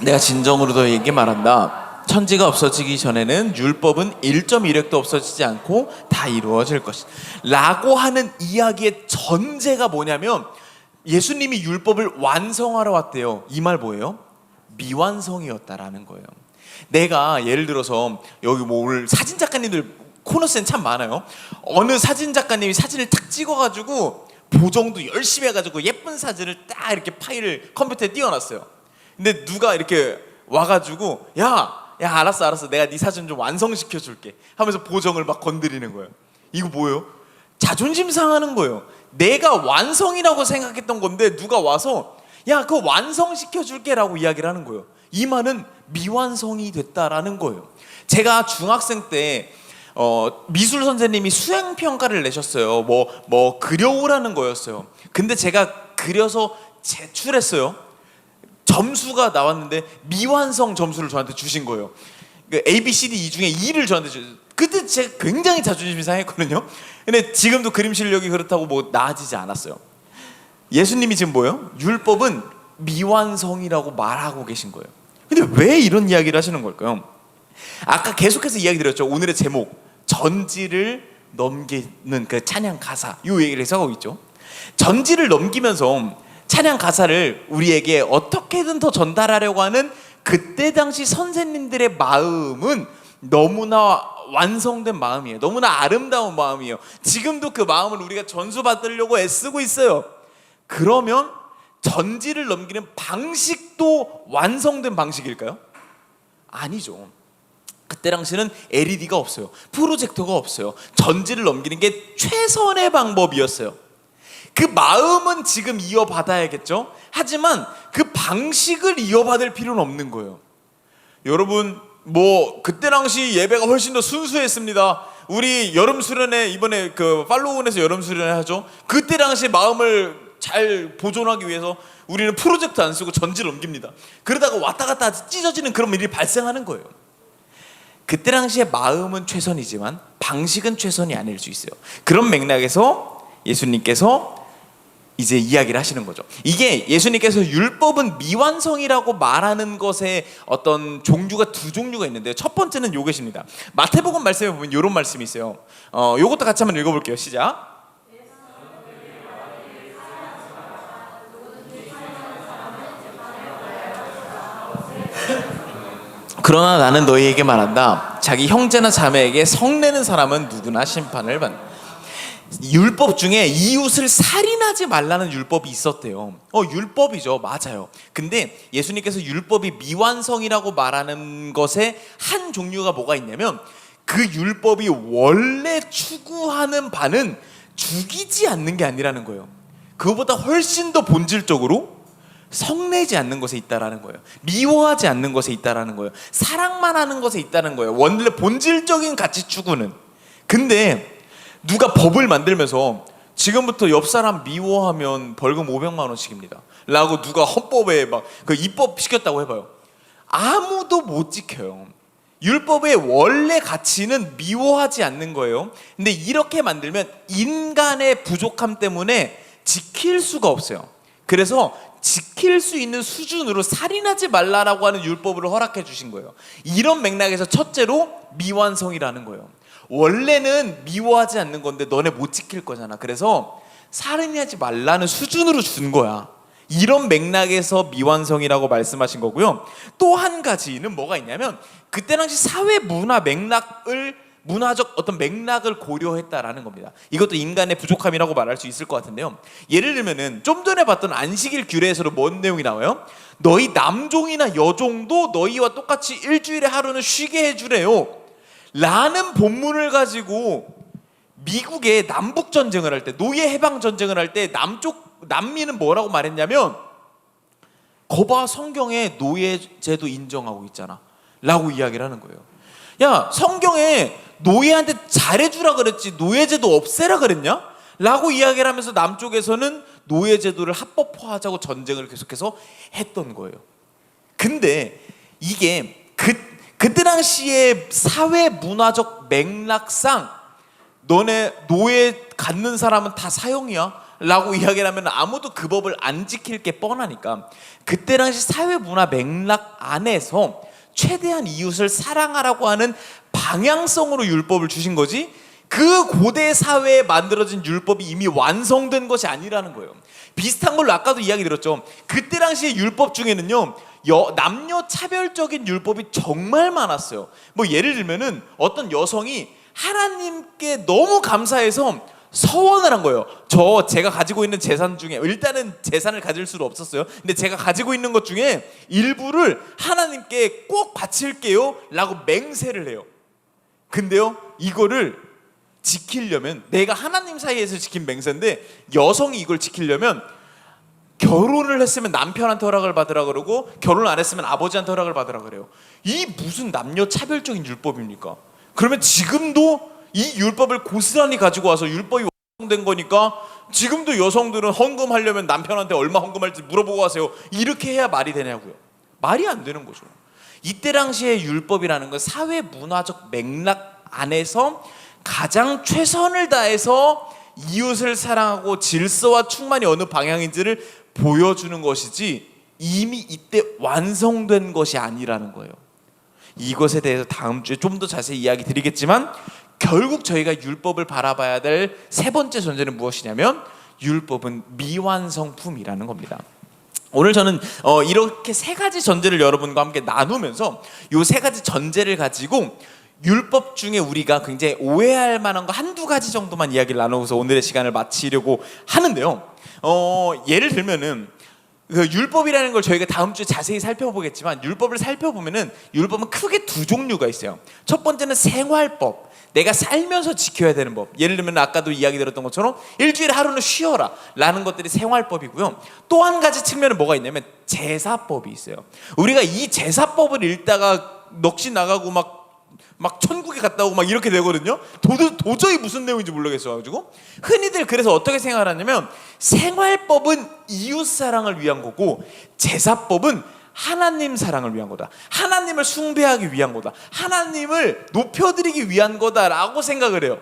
내가 진정으로 너에게 말한다. 천지가 없어지기 전에는 율법은 1.1획도 없어지지 않고 다 이루어질 것이다 라고 하는 이야기의 전제가 뭐냐면 예수님이 율법을 완성하러 왔대요. 이 말 뭐예요? 미완성이었다라는 거예요. 내가 예를 들어서 여기 오늘 사진 작가님들 코너스엔 참 많아요. 어느 사진 작가님이 사진을 탁 찍어가지고 보정도 열심히 해가지고 예쁜 사진을 딱 이렇게 파일을 컴퓨터에 띄워놨어요. 근데 누가 이렇게 와가지고 야 알았어 내가 네 사진 좀 완성시켜 줄게 하면서 보정을 막 건드리는 거예요. 이거 뭐예요? 자존심 상하는 거예요. 내가 완성이라고 생각했던 건데 누가 와서 야 그거 완성시켜 줄게 라고 이야기를 하는 거예요. 이 말은 미완성이 됐다라는 거예요. 제가 중학생 때 미술 선생님이 수행 평가를 내셨어요. 뭐 그려오라는 거였어요. 근데 제가 그려서 제출했어요. 점수가 나왔는데 미완성 점수를 저한테 주신 거예요. 그 A, B, C, D 이 중에 2를 저한테 주셨어요. 그때 제가 굉장히 자존심이 상했거든요. 근데 지금도 그림 실력이 그렇다고 뭐 나아지지 않았어요. 예수님이 지금 뭐예요? 율법은 미완성이라고 말하고 계신 거예요. 근데 왜 이런 이야기를 하시는 걸까요? 아까 계속해서 이야기 드렸죠. 오늘의 제목 전지를 넘기는 그 찬양 가사 이 얘기를 해서 하고 있죠. 전지를 넘기면서 찬양 가사를 우리에게 어떻게든 더 전달하려고 하는 그때 당시 선생님들의 마음은 너무나 완성된 마음이에요. 너무나 아름다운 마음이에요. 지금도 그 마음을 우리가 전수받으려고 애쓰고 있어요. 그러면 전지를 넘기는 방식도 완성된 방식일까요? 아니죠. 그때 당시는 LED가 없어요. 프로젝터가 없어요. 전지를 넘기는 게 최선의 방법이었어요. 그 마음은 지금 이어받아야겠죠. 하지만 그 방식을 이어받을 필요는 없는 거예요. 여러분 뭐 그때 당시 예배가 훨씬 더 순수했습니다. 우리 여름 수련회 이번에 그 팔로우원에서 여름 수련회 하죠. 그때 당시 마음을 잘 보존하기 위해서 우리는 프로젝터 안 쓰고 전지를 넘깁니다. 그러다가 왔다 갔다 찢어지는 그런 일이 발생하는 거예요. 그때 당시의 마음은 최선이지만 방식은 최선이 아닐 수 있어요. 그런 맥락에서 예수님께서 이제 이야기를 하시는 거죠. 이게 예수님께서 율법은 미완성이라고 말하는 것에 어떤 종류가 두 종류가 있는데요. 첫 번째는 요것입니다. 마태복음 말씀에 보면 이런 말씀이 있어요. 요것도 같이 한번 읽어볼게요. 시작. 그러나 나는 너희에게 말한다. 자기 형제나 자매에게 성내는 사람은 누구나 심판을 받는다. 율법 중에 이웃을 살인하지 말라는 율법이 있었대요. 율법이죠. 맞아요. 근데 예수님께서 율법이 미완성이라고 말하는 것의 한 종류가 뭐가 있냐면 그 율법이 원래 추구하는 바는 죽이지 않는 게 아니라는 거예요. 그거보다 훨씬 더 본질적으로 성내지 않는 것에 있다라는 거예요. 미워하지 않는 것에 있다라는 거예요. 사랑만 하는 것에 있다는 거예요. 원래 본질적인 가치 추구는. 근데 누가 법을 만들면서 지금부터 옆 사람 미워하면 벌금 500만 원씩입니다 라고 누가 헌법에 막 그 입법 시켰다고 해봐요. 아무도 못 지켜요. 율법의 원래 가치는 미워하지 않는 거예요. 근데 이렇게 만들면 인간의 부족함 때문에 지킬 수가 없어요. 그래서 지킬 수 있는 수준으로 살인하지 말라라고 하는 율법을 허락해 주신 거예요. 이런 맥락에서 첫째로 미완성이라는 거예요. 원래는 미워하지 않는 건데 너네 못 지킬 거잖아. 그래서 살인하지 말라는 수준으로 준 거야. 이런 맥락에서 미완성이라고 말씀하신 거고요. 또 한 가지는 뭐가 있냐면 그때 당시 사회 문화적 어떤 맥락을 고려했다라는 겁니다. 이것도 인간의 부족함이라고 말할 수 있을 것 같은데요. 예를 들면은 좀 전에 봤던 안식일 규례에서도 뭔 내용이 나와요? 너희 남종이나 여종도 너희와 똑같이 일주일에 하루는 쉬게 해주래요 라는 본문을 가지고 미국의 남북 전쟁을 할 때, 노예 해방 전쟁을 할 때 남미는 뭐라고 말했냐면 거봐 성경에 노예제도 인정하고 있잖아 라고 이야기를 하는 거예요. 야 성경에 노예한테 잘해주라 그랬지 노예제도 없애라 그랬냐? 라고 이야기를 하면서 남쪽에서는 노예제도를 합법화하자고 전쟁을 계속해서 했던 거예요. 근데 이게 그때 당시의 사회 문화적 맥락상 너네 노예 갖는 사람은 다 사형이야 라고 이야기를 하면 아무도 그 법을 안 지킬 게 뻔하니까 그때 당시 사회 문화 맥락 안에서 최대한 이웃을 사랑하라고 하는 방향성으로 율법을 주신 거지 그 고대 사회에 만들어진 율법이 이미 완성된 것이 아니라는 거예요. 비슷한 걸로 아까도 이야기 드렸죠. 그때 당시의 율법 중에는요 남녀 차별적인 율법이 정말 많았어요. 뭐 예를 들면은 어떤 여성이 하나님께 너무 감사해서 서원을 한 거예요. 제가 가지고 있는 재산 중에 일단은 재산을 가질 수는 없었어요. 근데 제가 가지고 있는 것 중에 일부를 하나님께 꼭 바칠게요 라고 맹세를 해요. 근데요 이거를 지키려면 내가 하나님 사이에서 지킨 맹세인데 여성이 이걸 지키려면 결혼을 했으면 남편한테 허락을 받으라 그러고 결혼 안 했으면 아버지한테 허락을 받으라 그래요. 이 무슨 남녀 차별적인 율법입니까? 그러면 지금도 이 율법을 고스란히 가지고 와서 율법이 완성된 거니까 지금도 여성들은 헌금하려면 남편한테 얼마 헌금할지 물어보고 하세요. 이렇게 해야 말이 되냐고요. 말이 안 되는 거죠. 이때 당시의 율법이라는 건 사회 문화적 맥락 안에서 가장 최선을 다해서 이웃을 사랑하고 질서와 충만이 어느 방향인지를 보여주는 것이지 이미 이때 완성된 것이 아니라는 거예요. 이것에 대해서 다음 주에 좀 더 자세히 이야기 드리겠지만 결국 저희가 율법을 바라봐야 될 세 번째 전제는 무엇이냐면 율법은 미완성품이라는 겁니다. 오늘 저는 이렇게 세 가지 전제를 여러분과 함께 나누면서 이 세 가지 전제를 가지고 율법 중에 우리가 굉장히 오해할 만한 거 한두 가지 정도만 이야기를 나누고서 오늘의 시간을 마치려고 하는데요. 예를 들면은 그 율법이라는 걸 저희가 다음 주에 자세히 살펴보겠지만 율법을 살펴보면은 율법은 크게 두 종류가 있어요. 첫 번째는 생활법, 내가 살면서 지켜야 되는 법. 예를 들면 아까도 이야기 들었던 것처럼 일주일에 하루는 쉬어라 라는 것들이 생활법이고요. 또 한 가지 측면은 뭐가 있냐면 제사법이 있어요. 우리가 이 제사법을 읽다가 넋이 나가고 막 천국에 갔다 오고 막 이렇게 되거든요. 도저히 무슨 내용인지 모르겠어가지고 흔히들 그래서 어떻게 생각을 하냐면 생활법은 이웃 사랑을 위한 거고 제사법은 하나님 사랑을 위한 거다. 하나님을 숭배하기 위한 거다. 하나님을 높여드리기 위한 거다라고 생각을 해요.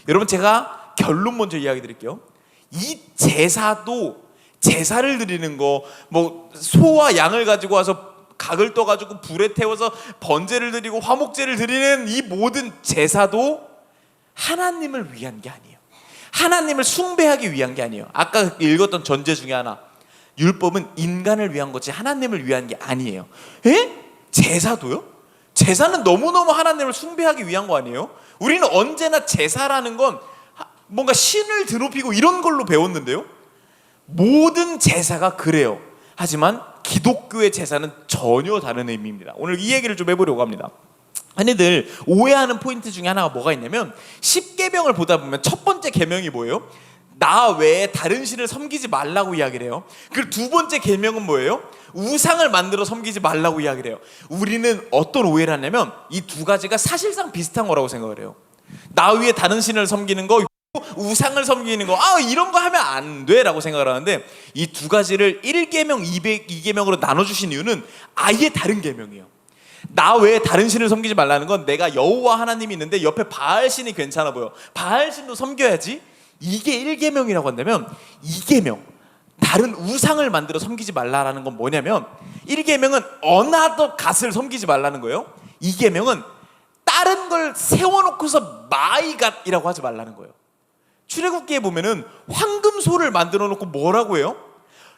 여러분 제가 결론 먼저 이야기 드릴게요. 이 제사도 제사를 드리는 거 뭐 소와 양을 가지고 와서 각을 떠가지고 불에 태워서 번제를 드리고 화목제를 드리는 이 모든 제사도 하나님을 위한 게 아니에요. 하나님을 숭배하기 위한 게 아니에요. 아까 읽었던 전제 중에 하나, 율법은 인간을 위한 거지 하나님을 위한 게 아니에요. 에? 제사도요? 제사는 너무너무 하나님을 숭배하기 위한 거 아니에요? 우리는 언제나 제사라는 건 뭔가 신을 드높이고 이런 걸로 배웠는데요. 모든 제사가 그래요. 하지만 기독교의 제사는 전혀 다른 의미입니다. 오늘 이 얘기를 좀 해보려고 합니다. 흔히들 오해하는 포인트 중에 하나가 뭐가 있냐면 10계명을 보다 보면 첫 번째 계명이 뭐예요? 나 외에 다른 신을 섬기지 말라고 이야기를 해요. 그리고 두 번째 계명은 뭐예요? 우상을 만들어 섬기지 말라고 이야기를 해요. 우리는 어떤 오해를 하냐면 이 두 가지가 사실상 비슷한 거라고 생각을 해요. 나 위에 다른 신을 섬기는 거, 우상을 섬기는 거, 이런 거 하면 안 돼 라고 생각을 하는데 이 두 가지를 1계명, 2계명으로 나눠주신 이유는 아예 다른 계명이에요. 나 외에 다른 신을 섬기지 말라는 건 내가 여호와 하나님이 있는데 옆에 바알신이 괜찮아 보여. 바알신도 섬겨야지. 이게 1계명이라고 한다면 2계명, 다른 우상을 만들어 섬기지 말라라는 건 뭐냐면 1계명은 another god을 섬기지 말라는 거예요. 2계명은 다른 걸 세워놓고서 my god이라고 하지 말라는 거예요. 출애굽기에 보면은 황금소를 만들어 놓고 뭐라고 해요?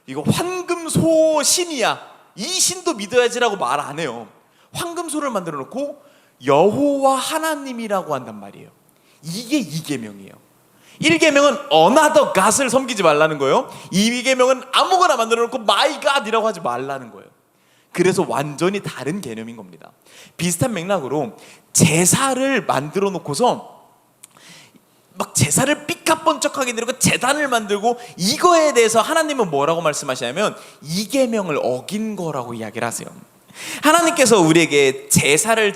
이거 황금소 신이야, 이 신도 믿어야지라고 말 안 해요. 황금소를 만들어 놓고 여호와 하나님이라고 한단 말이에요. 이게 2계명이에요. 1계명은 another god을 섬기지 말라는 거예요. 2계명은 아무거나 만들어 놓고 my god이라고 하지 말라는 거예요. 그래서 완전히 다른 개념인 겁니다. 비슷한 맥락으로 제사를 만들어 놓고서 막 제사를 삐까뻔쩍하게 드리고 제단을 만들고 이거에 대해서 하나님은 뭐라고 말씀하시냐면 2계명을 어긴 거라고 이야기를 하세요. 하나님께서 우리에게 제사를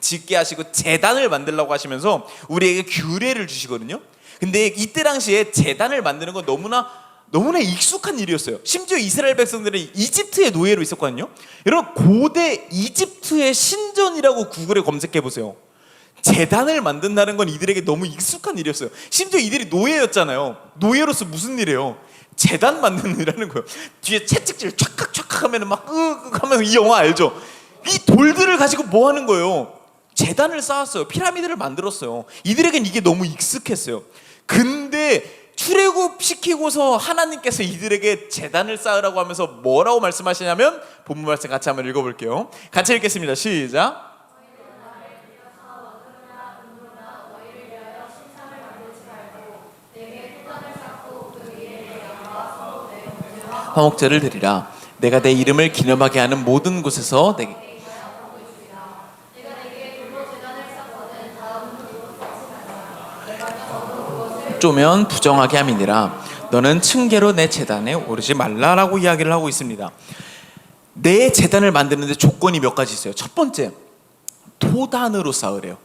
짓게 하시고 제단을 만들라고 하시면서 우리에게 규례를 주시거든요. 근데 이때 당시에 제단을 만드는 건 너무나 익숙한 일이었어요. 심지어 이스라엘 백성들은 이집트의 노예로 있었거든요. 여러분 고대 이집트의 신전이라고 구글에 검색해 보세요. 제단을 만든다는 건 이들에게 너무 익숙한 일이었어요. 심지어 이들이 노예였잖아요. 노예로서 무슨 일이에요? 제단 만드는 일이라는 거예요. 뒤에 채찍질 촥칵촥칵 하면 막 하면서 이 영화 알죠? 이 돌들을 가지고 뭐 하는 거예요? 제단을 쌓았어요. 피라미드를 만들었어요. 이들에겐 이게 너무 익숙했어요. 근데 출애굽시키고서 하나님께서 이들에게 제단을 쌓으라고 하면서 뭐라고 말씀하시냐면 본문 말씀 같이 한번 읽어볼게요. 같이 읽겠습니다. 시작. 화목제를 드리라. 내가 내 이름을 기념하게 하는 모든 곳에서 내게 쪼면 부정하게 함이니라. 너는 층계로 내 제단에 오르지 말라라고 이야기를 하고 있습니다. 내 제단을 만드는데 조건이 몇 가지 있어요. 첫 번째, 토단으로 쌓으래요.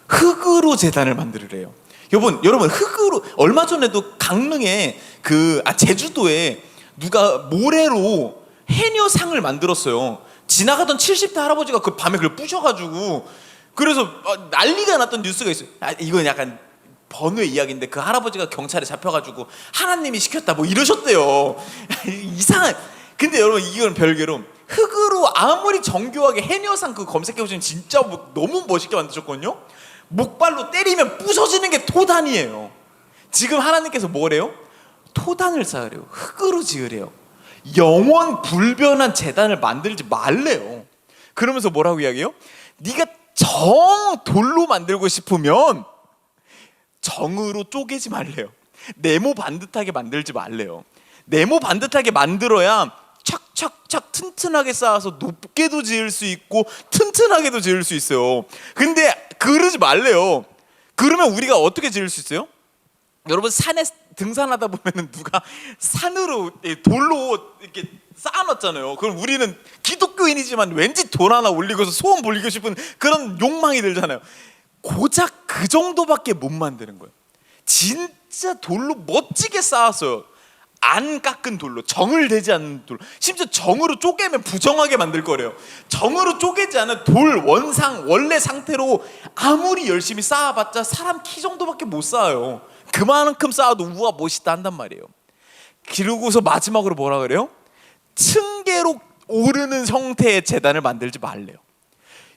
흙으로 제단을 만들으래요. 여러분 흙으로, 얼마 전에도 강릉에 제주도에 누가 모래로 해녀상을 만들었어요. 지나가던 70대 할아버지가 그 밤에 그걸 부셔가지고 그래서 난리가 났던 뉴스가 있어요. 이건 약간 번외 이야기인데 그 할아버지가 경찰에 잡혀가지고 하나님이 시켰다 뭐 이러셨대요. 이상한. 근데 여러분 이건 별개로 흙으로 아무리 정교하게 해녀상 그 검색해보시면 진짜 너무 멋있게 만드셨거든요. 목발로 때리면 부서지는 게 토단이에요. 지금 하나님께서 뭐래요? 토단을 쌓으래요. 흙으로 지으래요. 영원 불변한 제단을 만들지 말래요. 그러면서 뭐라고 이야기해요? 네가 정 돌로 만들고 싶으면 정으로 쪼개지 말래요. 네모 반듯하게 만들지 말래요. 네모 반듯하게 만들어야 착착착 튼튼하게 쌓아서 높게도 지을 수 있고 튼튼하게도 지을 수 있어요. 근데 그러지 말래요. 그러면 우리가 어떻게 지을 수 있어요? 여러분 산에 등산하다 보면은 누가 산으로 돌로 이렇게 쌓아놨잖아요. 그럼 우리는 기독교인이지만 왠지 돌 하나 올리고서 소원 불리고 싶은 그런 욕망이 들잖아요. 고작 그 정도밖에 못 만드는 거예요. 진짜 돌로 멋지게 쌓았어요. 안 깎은 돌로, 정을 대지 않는 돌. 심지어 정으로 쪼개면 부정하게 만들 거래요. 정으로 쪼개지 않은 돌 원래 상태로 아무리 열심히 쌓아봤자 사람 키 정도밖에 못 쌓아요. 그만큼 쌓아도 우와 멋있다 한단 말이에요. 그러고서 마지막으로 뭐라 그래요? 층계로 오르는 형태의 제단을 만들지 말래요.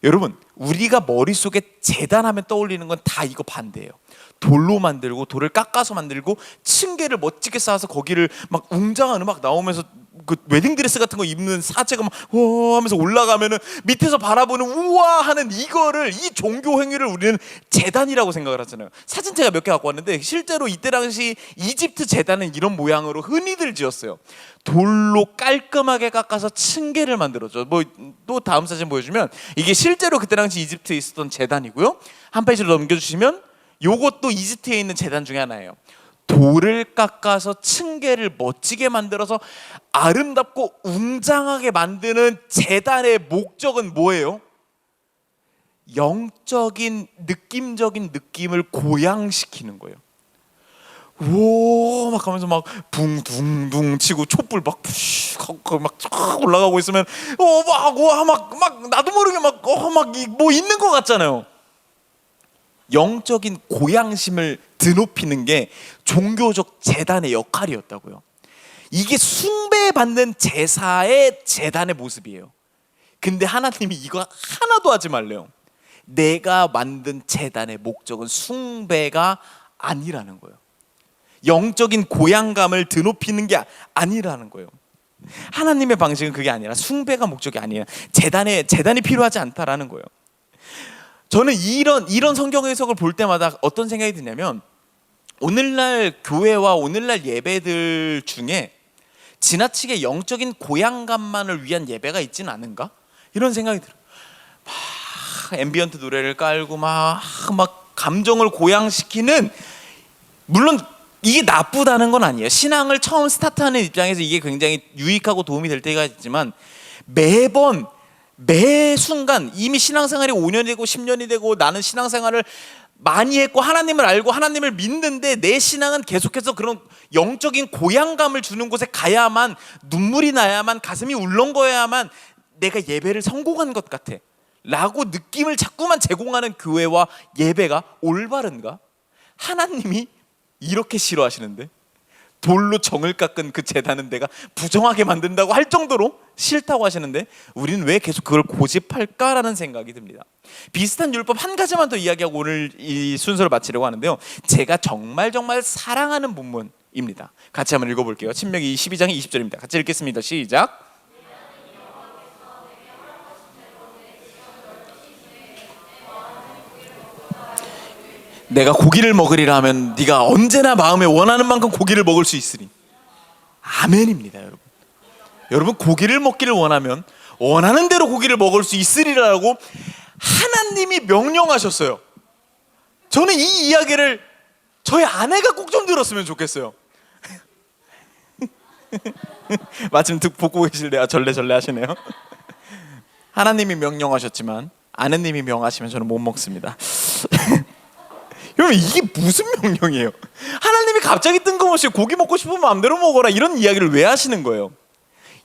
여러분 우리가 머릿속에 제단하면 떠올리는 건 다 이거 반대예요. 돌로 만들고 돌을 깎아서 만들고 층계를 멋지게 쌓아서 거기를 막 웅장한 음악 나오면서 그 웨딩드레스 같은 거 입는 사제가 막 하면서 올라가면은 밑에서 바라보는 우와 하는 이거를, 이 종교 행위를 우리는 제단이라고 생각을 하잖아요. 사진 제가 몇 개 갖고 왔는데 실제로 이때 당시 이집트 제단은 이런 모양으로 흔히들 지었어요. 돌로 깔끔하게 깎아서 층계를 만들었죠. 뭐 또 다음 사진 보여주면 이게 실제로 그때 당시 이집트에 있었던 제단이고요. 한 페이지로 넘겨주시면 요것도 이집트에 있는 제단 중에 하나예요. 돌을 깎아서 층계를 멋지게 만들어서 아름답고 웅장하게 만드는 제단의 목적은 뭐예요? 영적인 느낌적인 느낌을 고양시키는 거예요. 오, 막 하면서 막 붕둥둥 치고 촛불 막 쫙 올라가고 있으면 막 나도 모르게 막 뭐 있는 것 같잖아요. 영적인 고양심을 드높이는 게 종교적 제단의 역할이었다고요. 이게 숭배받는 제사의 제단의 모습이에요. 근데 하나님이 이거 하나도 하지 말래요. 내가 만든 제단의 목적은 숭배가 아니라는 거예요. 영적인 고양감을 드높이는 게 아니라는 거예요. 하나님의 방식은 그게 아니라 숭배가 목적이 아니에요. 제단이 필요하지 않다라는 거예요. 저는 이런 성경 해석을 볼 때마다 어떤 생각이 드냐면 오늘날 교회와 오늘날 예배들 중에 지나치게 영적인 고양감만을 위한 예배가 있지는 않은가? 이런 생각이 들어요. 막 앰비언트 노래를 깔고 막 감정을 고양시키는, 물론 이게 나쁘다는 건 아니에요. 신앙을 처음 스타트하는 입장에서 이게 굉장히 유익하고 도움이 될 때가 있지만 매 순간 이미 신앙생활이 5년이 되고 10년이 되고 나는 신앙생활을 많이 했고 하나님을 알고 하나님을 믿는데 내 신앙은 계속해서 그런 영적인 고양감을 주는 곳에 가야만, 눈물이 나야만, 가슴이 울렁거려야만 내가 예배를 성공한 것 같아 라고 느낌을 자꾸만 제공하는 교회와 예배가 올바른가? 하나님이 이렇게 싫어하시는데, 돌로 정을 깎은 그 제단은 내가 부정하게 만든다고 할 정도로 싫다고 하시는데 우리는 왜 계속 그걸 고집할까라는 생각이 듭니다. 비슷한 율법 한 가지만 더 이야기하고 오늘 이 순서를 마치려고 하는데요, 제가 정말 사랑하는 본문입니다. 같이 한번 읽어볼게요. 신명기 12장 20절입니다. 같이 읽겠습니다. 시작. 내가 고기를 먹으리라 하면 네가 언제나 마음에 원하는 만큼 고기를 먹을 수 있으니. 아멘입니다. 여러분 고기를 먹기를 원하면 원하는 대로 고기를 먹을 수 있으리라고 하나님이 명령하셨어요. 저는 이 이야기를 저희 아내가 꼭 좀 들었으면 좋겠어요. 마침 보고 계실래요? 절레절레 하시네요. 하나님이 명령하셨지만 아내님이 명하시면 저는 못 먹습니다. 여러분 이게 무슨 명령이에요? 하나님이 갑자기 뜬금없이 고기 먹고 싶으면 마음대로 먹어라 이런 이야기를 왜 하시는 거예요?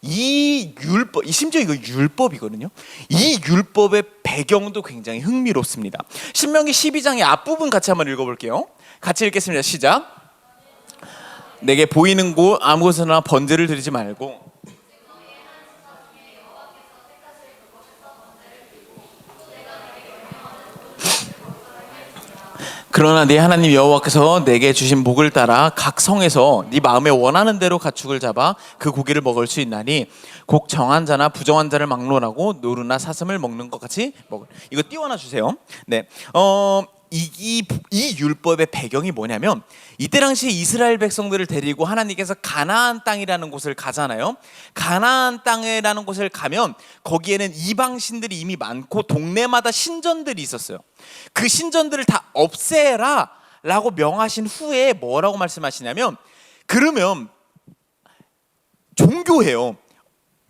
이 율법, 심지어 이거 율법이거든요. 이 율법의 배경도 굉장히 흥미롭습니다. 신명기 12장의 앞부분 같이 한번 읽어볼게요. 같이 읽겠습니다. 시작. 내게 보이는 곳 아무 곳에나 번제를 드리지 말고 그러나 네 하나님 여호와께서 내게 주신 목을 따라 각 성에서 네 마음에 원하는 대로 가축을 잡아 그 고기를 먹을 수 있나니 곧 정한 자나 부정한 자를 막론하고 노루나 사슴을 먹는 것 같이 먹을. 이거 띄워놔 주세요. 네, 이 율법의 배경이 뭐냐면 이때 당시 이스라엘 백성들을 데리고 하나님께서 가나안 땅이라는 곳을 가잖아요. 가나안 땅이라는 곳을 가면 거기에는 이방 신들이 이미 많고 동네마다 신전들이 있었어요. 그 신전들을 다 없애라 라고 명하신 후에 뭐라고 말씀하시냐면 그러면 종교예요.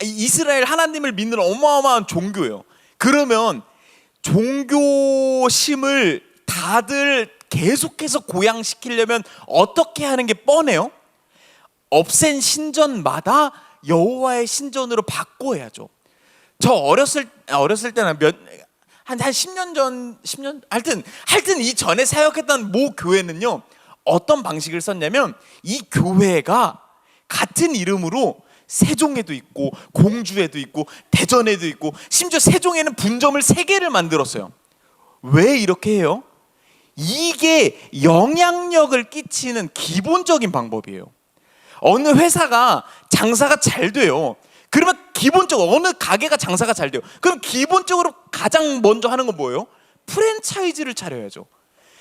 이스라엘 하나님을 믿는 어마어마한 종교예요. 그러면 종교심을 다들 계속해서 고양시키려면 어떻게 하는 게 뻔해요? 없앤 신전마다 여호와의 신전으로 바꿔야죠. 저 어렸을 때는 한 10년 전, 10년 하여튼 이 전에 사역했던 모 교회는요 어떤 방식을 썼냐면 이 교회가 같은 이름으로 세종에도 있고 공주에도 있고 대전에도 있고 심지어 세종에는 분점을 3개를 만들었어요. 왜 이렇게 해요? 이게 영향력을 끼치는 기본적인 방법이에요. 어느 회사가 장사가 잘 돼요. 그러면 기본적으로 어느 가게가 장사가 잘 돼요. 그럼 기본적으로 가장 먼저 하는 건 뭐예요? 프랜차이즈를 차려야죠.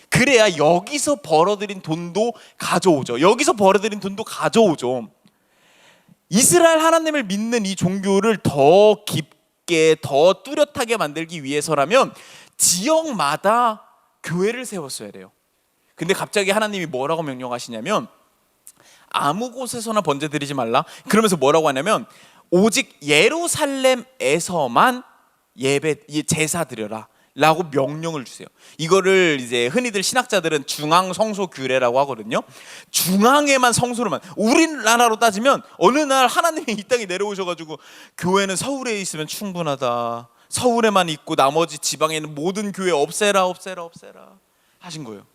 그래야 여기서 벌어들인 돈도 가져오죠. 여기서 벌어들인 돈도 가져오죠. 이스라엘 하나님을 믿는 이 종교를 더 깊게 더 뚜렷하게 만들기 위해서라면 지역마다 교회를 세웠어야 돼요. 근데 갑자기 하나님이 뭐라고 명령하시냐면 아무 곳에서나 번제 드리지 말라. 그러면서 뭐라고 하냐면 오직 예루살렘에서만 제사 드려라 라고 명령을 주세요. 이거를 이제 흔히들 신학자들은 중앙 성소 규례라고 하거든요. 중앙에만 성소로만. 우리나라로 따지면 어느 날 하나님이 이 땅에 내려오셔가지고 교회는 서울에 있으면 충분하다, 서울에만 있고 나머지 지방에 있는 모든 교회 없애라 하신 거예요.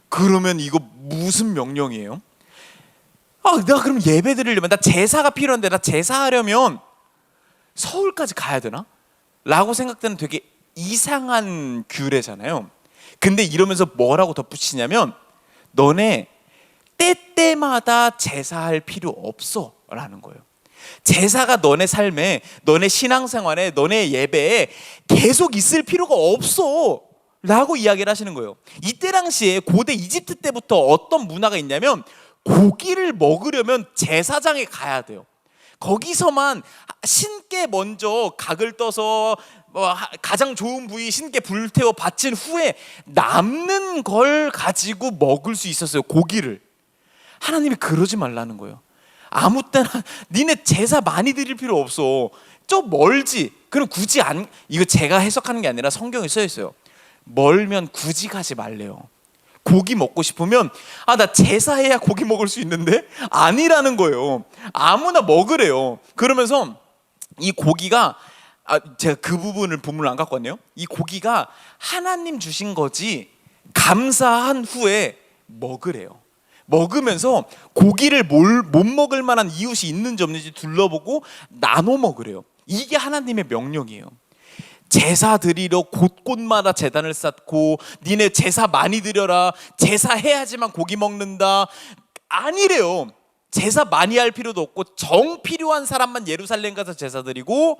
그러면 이거 무슨 명령이에요? 내가 그럼 예배 드리려면 나 제사가 필요한데 나 제사하려면 서울까지 가야 되나? 라고 생각되는 되게 이상한 규례잖아요. 근데 이러면서 뭐라고 덧붙이냐면 너네 때때마다 제사할 필요 없어 라는 거예요. 제사가 너네 삶에, 너네 신앙생활에, 너네 예배에 계속 있을 필요가 없어 라고 이야기를 하시는 거예요. 이때 당시에 고대 이집트 때부터 어떤 문화가 있냐면 고기를 먹으려면 제사장에 가야 돼요. 거기서만 신께 먼저 각을 떠서 가장 좋은 부위 신께 불태워 바친 후에 남는 걸 가지고 먹을 수 있었어요. 고기를. 하나님이 그러지 말라는 거예요. 아무 때나 니네 제사 많이 드릴 필요 없어. 좀 멀지. 그럼 굳이 이거 제가 해석하는 게 아니라 성경에 써 있어요. 멀면 굳이 가지 말래요. 고기 먹고 싶으면 나 제사해야 고기 먹을 수 있는데 아니라는 거예요. 아무나 먹으래요. 그러면서 이 고기가 제가 그 부분을 본문을 안 갖고 왔네요. 이 고기가 하나님 주신 거지 감사한 후에 먹으래요. 먹으면서 고기를 못 먹을 만한 이웃이 있는지 없는지 둘러보고 나눠 먹으래요. 이게 하나님의 명령이에요. 제사 드리러 곳곳마다 제단을 쌓고 니네 제사 많이 드려라, 제사해야지만 고기 먹는다, 아니래요. 제사 많이 할 필요도 없고 정 필요한 사람만 예루살렘 가서 제사 드리고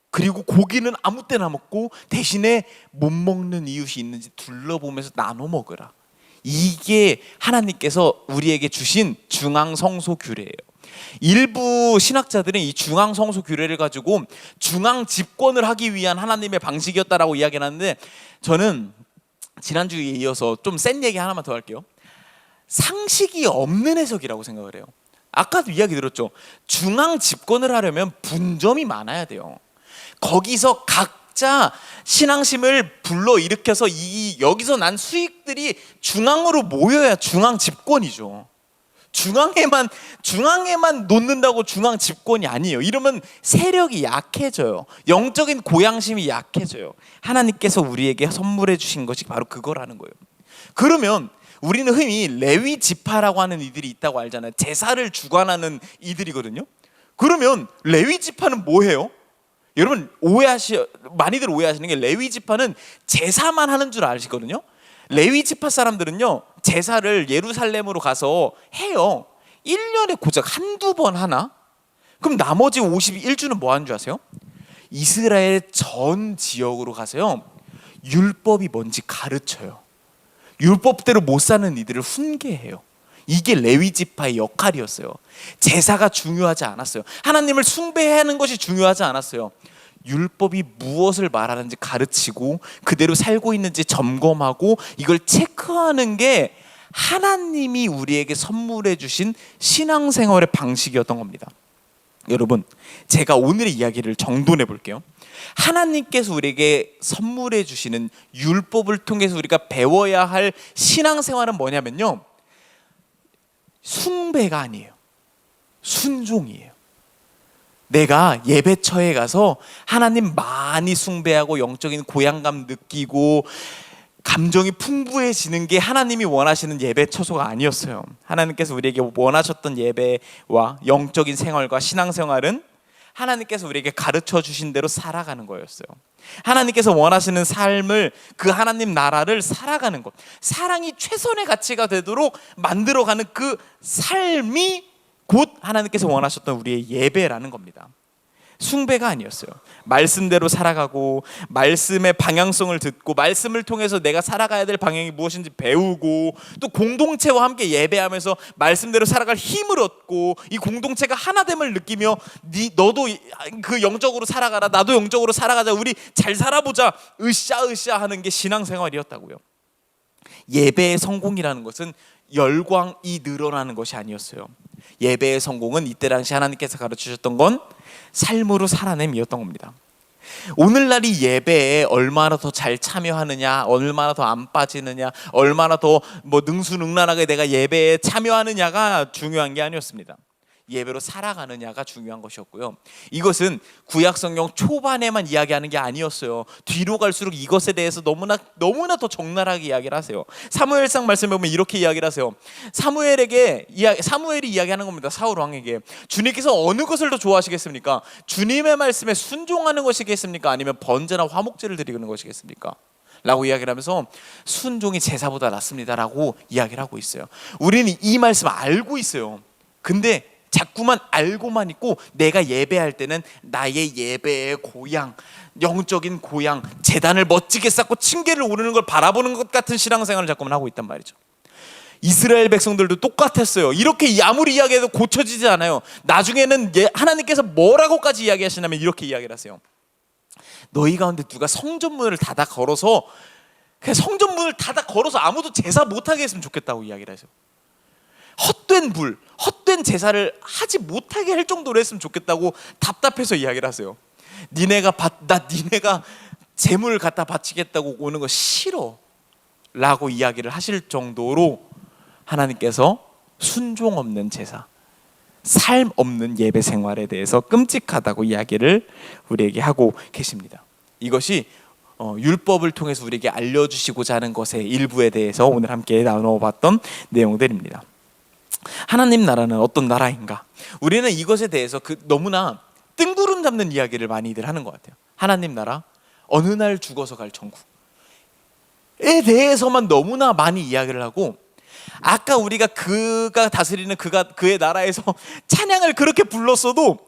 그리고 고기는 아무 때나 먹고 대신에 못 먹는 이웃이 있는지 둘러보면서 나눠 먹으라. 이게 하나님께서 우리에게 주신 중앙성소 규례예요. 일부 신학자들은 이 중앙성소 규례를 가지고 중앙 집권을 하기 위한 하나님의 방식이었다라고 이야기를 하는데 저는 지난주에 이어서 좀 센 얘기 하나만 더 할게요. 상식이 없는 해석이라고 생각을 해요. 아까도 이야기 들었죠. 중앙 집권을 하려면 분점이 많아야 돼요. 거기서 각 각자 신앙심을 불러 일으켜서 여기서 난 수익들이 중앙으로 모여야 중앙 집권이죠. 중앙에만 놓는다고 중앙 집권이 아니에요. 이러면 세력이 약해져요. 영적인 고양심이 약해져요. 하나님께서 우리에게 선물해 주신 것이 바로 그거라는 거예요. 그러면 우리는 흔히 레위 지파라고 하는 이들이 있다고 알잖아요. 제사를 주관하는 이들이거든요. 그러면 레위 지파는 뭐예요? 여러분 많이들 오해하시는 게 레위 지파는 제사만 하는 줄 아시거든요. 레위 지파 사람들은요, 제사를 예루살렘으로 가서 해요. 1년에 고작 한두 번 하나? 그럼 나머지 51주는 뭐 하는 줄 아세요? 이스라엘 전 지역으로 가서요, 율법이 뭔지 가르쳐요. 율법대로 못 사는 이들을 훈계해요. 이게 레위 지파의 역할이었어요. 제사가 중요하지 않았어요. 하나님을 숭배하는 것이 중요하지 않았어요. 율법이 무엇을 말하는지 가르치고 그대로 살고 있는지 점검하고 이걸 체크하는 게 하나님이 우리에게 선물해 주신 신앙생활의 방식이었던 겁니다. 여러분, 제가 오늘의 이야기를 정돈해 볼게요. 하나님께서 우리에게 선물해 주시는 율법을 통해서 우리가 배워야 할 신앙생활은 뭐냐면요, 숭배가 아니에요. 순종이에요. 내가 예배처에 가서 하나님 많이 숭배하고 영적인 고향감 느끼고 감정이 풍부해지는 게 하나님이 원하시는 예배 처소가 아니었어요. 하나님께서 우리에게 원하셨던 예배와 영적인 생활과 신앙생활은 하나님께서 우리에게 가르쳐 주신 대로 살아가는 거였어요. 하나님께서 원하시는 삶을, 그 하나님 나라를 살아가는 것, 사랑이 최선의 가치가 되도록 만들어가는 그 삶이 곧 하나님께서 원하셨던 우리의 예배라는 겁니다. 숭배가 아니었어요. 말씀대로 살아가고 말씀의 방향성을 듣고 말씀을 통해서 내가 살아가야 될 방향이 무엇인지 배우고 또 공동체와 함께 예배하면서 말씀대로 살아갈 힘을 얻고 이 공동체가 하나됨을 느끼며 너도 그 영적으로 살아가라, 나도 영적으로 살아가자, 우리 잘 살아보자, 으쌰으쌰 하는 게 신앙생활이었다고요. 예배의 성공이라는 것은 열광이 늘어나는 것이 아니었어요. 예배의 성공은 이때 당시 하나님께서 가르치셨던 건 삶으로 살아냄이었던 겁니다. 오늘날이 예배에 얼마나 더 잘 참여하느냐, 얼마나 더 안 빠지느냐, 얼마나 더 능수능란하게 내가 예배에 참여하느냐가 중요한 게 아니었습니다. 예배로 살아가느냐가 중요한 것이었고요. 이것은 구약성경 초반에만 이야기하는 게 아니었어요. 뒤로 갈수록 이것에 대해서 너무나 더 적나라하게 이야기를 하세요. 사무엘상 말씀에 보면 이렇게 이야기를 하세요. 사무엘이 이야기하는 겁니다. 사울 왕에게 주님께서 어느 것을 더 좋아하시겠습니까? 주님의 말씀에 순종하는 것이겠습니까? 아니면 번제나 화목제를 드리는 것이겠습니까? 라고 이야기를 하면서 순종이 제사보다 낫습니다라고 이야기를 하고 있어요. 우리는 이 말씀 알고 있어요. 근데 자꾸만 알고만 있고 내가 예배할 때는 나의 예배의 고향, 영적인 고향, 제단을 멋지게 쌓고 층계를 오르는 걸 바라보는 것 같은 신앙생활을 자꾸만 하고 있단 말이죠. 이스라엘 백성들도 똑같았어요. 이렇게 아무리 이야기해도 고쳐지지 않아요. 나중에는 하나님께서 뭐라고까지 이야기하시냐면 이렇게 이야기를 하세요. 너희 가운데 누가 성전문을 닫아 걸어서 아무도 제사 못하게 했으면 좋겠다고 이야기를 하세요. 헛된 제사를 하지 못하게 할 정도로 했으면 좋겠다고 답답해서 이야기를 하세요. 니네가 재물을 갖다 바치겠다고 오는 거 싫어 라고 이야기를 하실 정도로 하나님께서 순종 없는 제사, 삶 없는 예배 생활에 대해서 끔찍하다고 이야기를 우리에게 하고 계십니다. 이것이 율법을 통해서 우리에게 알려주시고자 하는 것의 일부에 대해서 오늘 함께 나눠봤던 내용들입니다. 하나님 나라는 어떤 나라인가? 우리는 이것에 대해서 너무나 뜬구름 잡는 이야기를 많이들 하는 것 같아요. 하나님 나라, 어느 날 죽어서 갈 천국에 대해서만 너무나 많이 이야기를 하고, 아까 우리가 그가 다스리는 그의 나라에서 찬양을 그렇게 불렀어도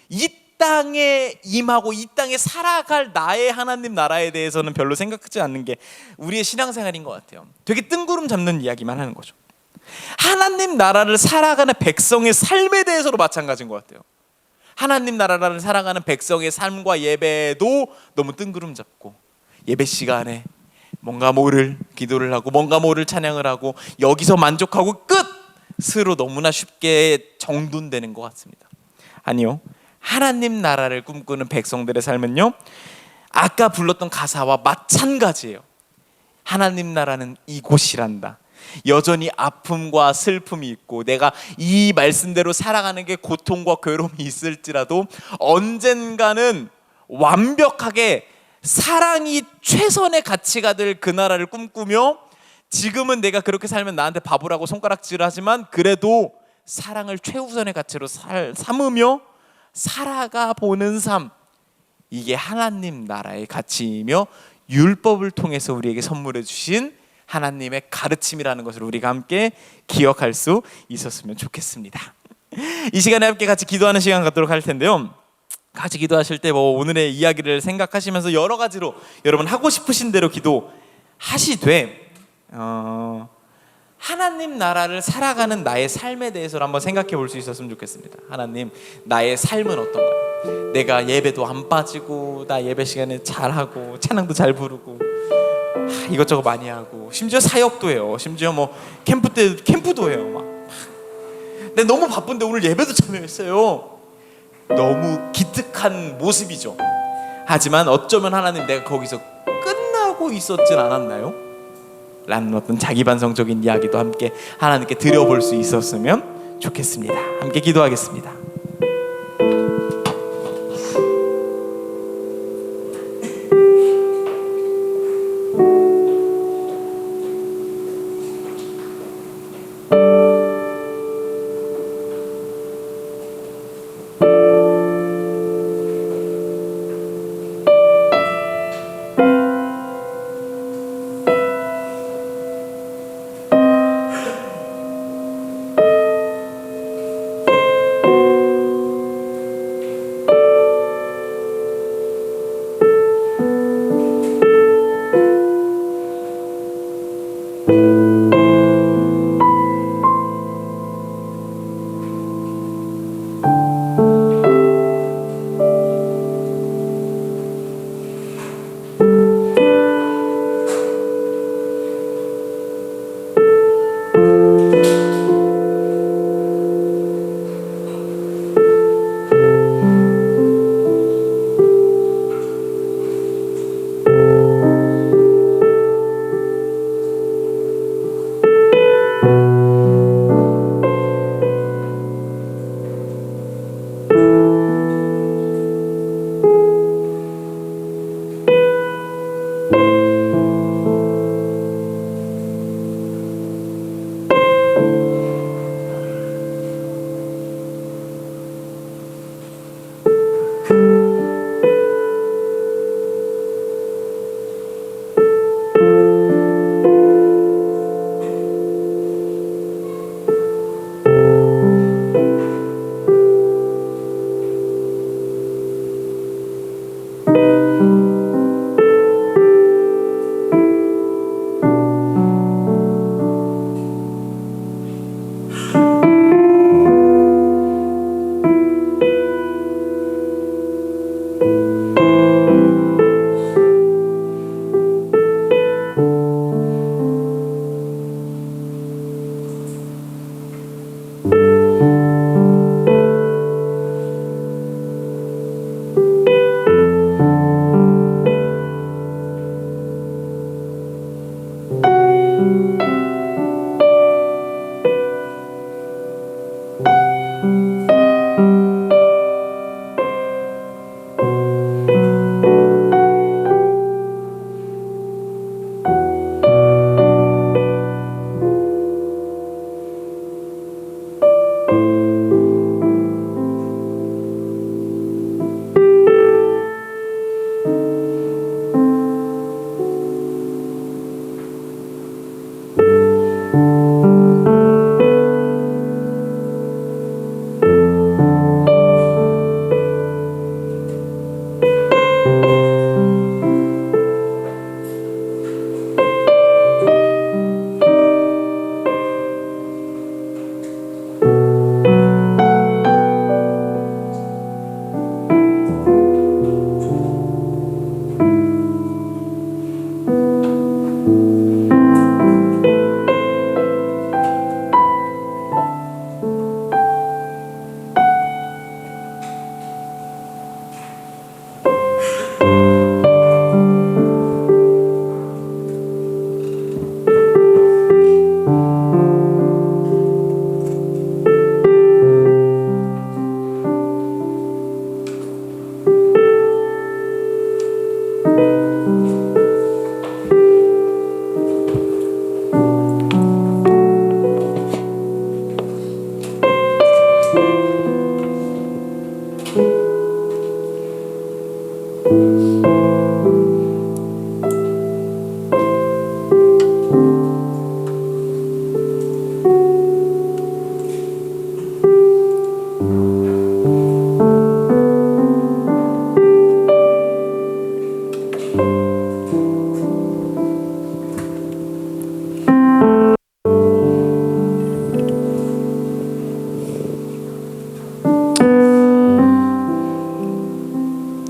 이 땅에 임하고 이 땅에 살아갈 나의 하나님 나라에 대해서는 별로 생각하지 않는 게 우리의 신앙생활인 것 같아요. 되게 뜬구름 잡는 이야기만 하는 거죠. 하나님 나라를 살아가는 백성의 삶에 대해서도 마찬가지인 것 같아요. 하나님 나라를 살아가는 백성의 삶과 예배도 너무 뜬구름 잡고 예배 시간에 뭔가 모를 기도를 하고 뭔가 모를 찬양을 하고 여기서 만족하고 끝으로 너무나 쉽게 정돈되는 것 같습니다. 아니요, 하나님 나라를 꿈꾸는 백성들의 삶은요, 아까 불렀던 가사와 마찬가지예요. 하나님 나라는 이곳이란다. 여전히 아픔과 슬픔이 있고 내가 이 말씀대로 살아가는 게 고통과 괴로움이 있을지라도 언젠가는 완벽하게 사랑이 최선의 가치가 될 그 나라를 꿈꾸며 지금은 내가 그렇게 살면 나한테 바보라고 손가락질하지만 그래도 사랑을 최우선의 가치로 삼으며 살아가 보는 삶, 이게 하나님 나라의 가치이며 율법을 통해서 우리에게 선물해 주신 하나님의 가르침이라는 것을 우리가 함께 기억할 수 있었으면 좋겠습니다. 이 시간에 함께 같이 기도하는 시간 갖도록 할 텐데요. 같이 기도하실 때 뭐 오늘의 이야기를 생각하시면서 여러 가지로 여러분 하고 싶으신 대로 기도하시되 하나님 나라를 살아가는 나의 삶에 대해서 한번 생각해 볼 수 있었으면 좋겠습니다. 하나님, 나의 삶은 어떤가요? 내가 예배도 안 빠지고 나 예배 시간에 잘하고 찬양도 잘 부르고 이것저것 많이 하고 심지어 사역도 해요. 심지어 뭐 캠프 때 캠프도 해요. 막. 근데 너무 바쁜데 오늘 예배도 참여했어요. 너무 기특한 모습이죠. 하지만 어쩌면 하나님 내가 거기서 끝나고 있었진 않았나요? 라는 어떤 자기반성적인 이야기도 함께 하나님께 드려볼 수 있었으면 좋겠습니다. 함께 기도하겠습니다.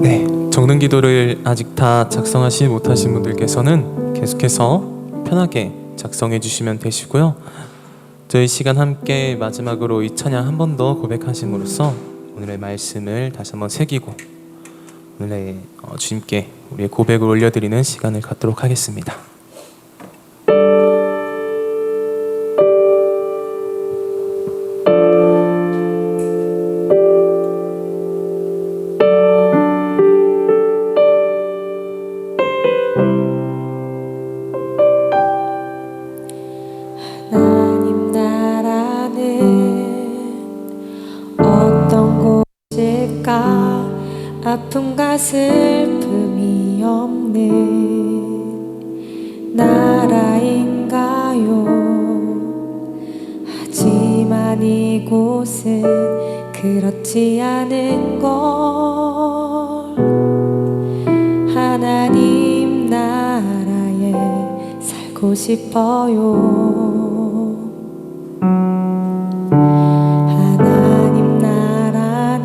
네, 적는 기도를 아직 다 작성하지 못하신 분들께서는 계속해서 편하게 작성해 주시면 되시고요. 저희 시간 함께 마지막으로 이 찬양 한 번 더 고백하심으로써 오늘의 말씀을 다시 한번 새기고 오늘의 주님께 우리의 고백을 올려드리는 시간을 갖도록 하겠습니다. 하나님 나라는 어떤 곳일까? 아픔과 슬픔이 없는 나라인가요? 하지만 이곳은 그렇지 않은 걸. 하나님 나라에 살고 싶어요. 하나님 나라는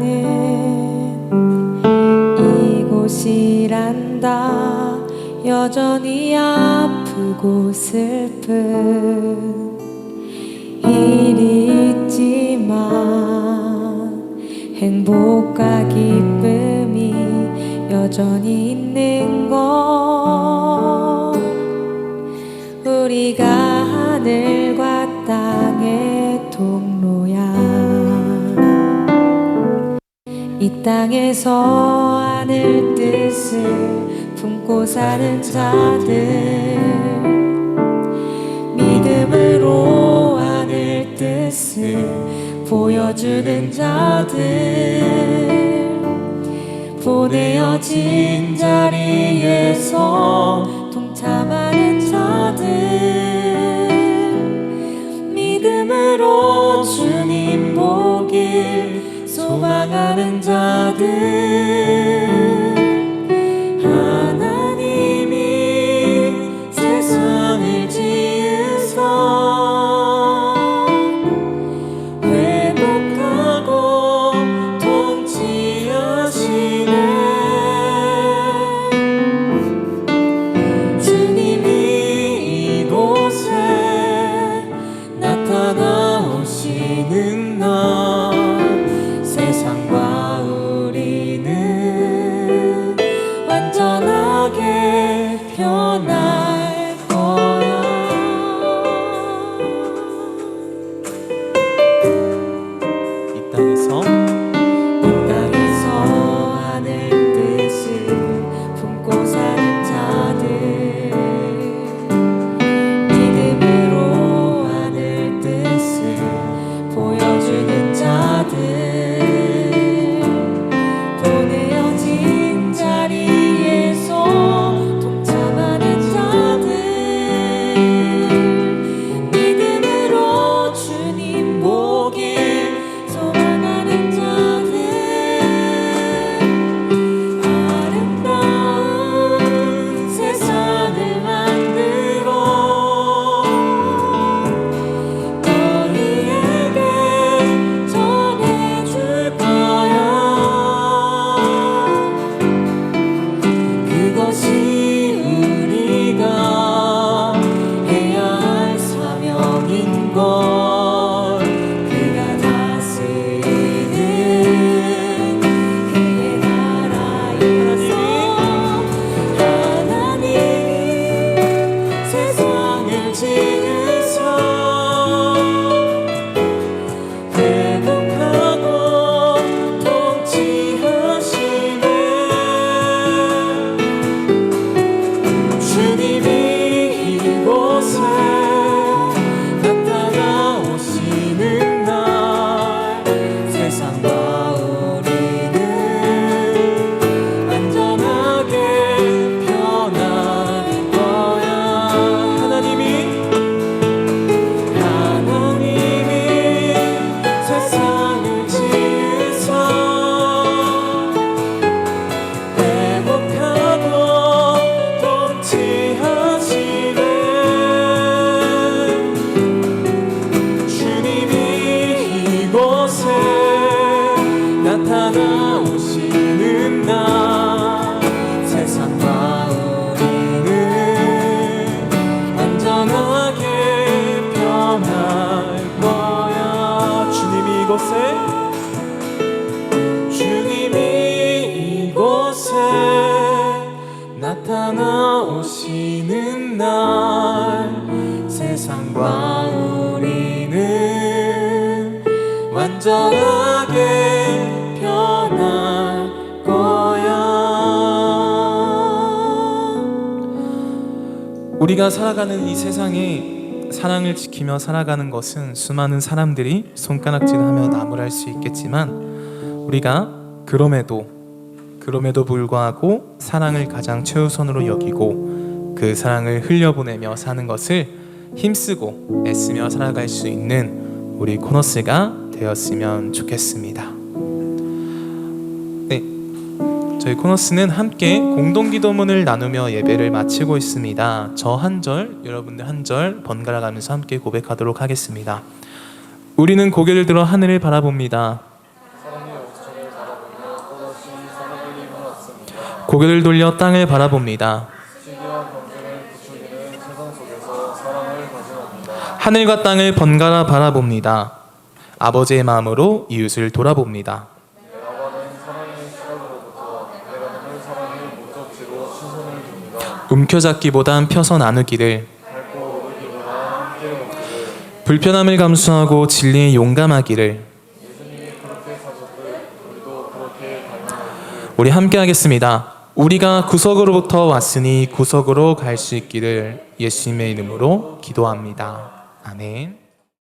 이곳이란다. 여전히 아프고 슬픈 일이 있지만 행복과 기쁨이 여전히 있는 것. 우리가 하늘과 땅의 통로야. 이 땅에서 하늘 뜻을 품고 사는 자들, 믿음으로 하늘 뜻을 보여주는 자들, 보내어진 자리에서 동참하는 자들, 믿음으로 주님 보길 소망하는 자들. 하나님이 세상을 지으사 회복하고 통치하시네. 주님이 이곳에 나타나오시는 날 세상과 우리는 완전하게 변할 거야. 이 땅에서 하늘 뜻을 품고 사는 자들, 믿음으로 하늘 뜻을 보여주는 자들, 보내어진 자리에서 동참하는 자들, 믿음으로 주님 보길 소망하는 자들, 아름다운 세상을 만들어 너희에게 전해줄 거야. 그것이 우리가 해야 할 사명인 걸. 그가 다스리는 그의 나라에서 하나님 세상을 지으사 회복하고 통치하시네. 주님이 이곳에 나타나오시는 날 세상과 우리는 안전하게 변할 거야. 하나님이 세상을 지으사 회복하고 통치하시네. 주님이 이곳에 나타나오시는 날 환하게 변할 거야. 우리가 살아가는 이 세상에 사랑을 지키며 살아가는 것은 수많은 사람들이 손가락질하며 나무랄 수 있겠지만 우리가 그럼에도 불구하고 사랑을 가장 최우선으로 여기고 그 사랑을 흘려보내며 사는 것을 힘쓰고 애쓰며 살아갈 수 있는 우리 코너스가 되었으면 좋겠습니다. 네, 저희 코너스는 함께 공동기도문을 나누며 예배를 마치고 있습니다. 저 한 절, 여러분들 한 절 번갈아 가면서 함께 고백하도록 하겠습니다. 우리는 고개를 들어 하늘을 바라봅니다. 고개를 돌려 땅을 바라봅니다. 하늘과 땅을 번갈아 바라봅니다. 아버지의 마음으로 이웃을 돌아봅니다. 움켜잡기보단 펴서 나누기를, 불편함을 감수하고 진리에 용감하기를. 우리 함께 하겠습니다. 우리가 구석으로부터 왔으니 구석으로 갈 수 있기를 예수님의 이름으로 기도합니다. 아멘.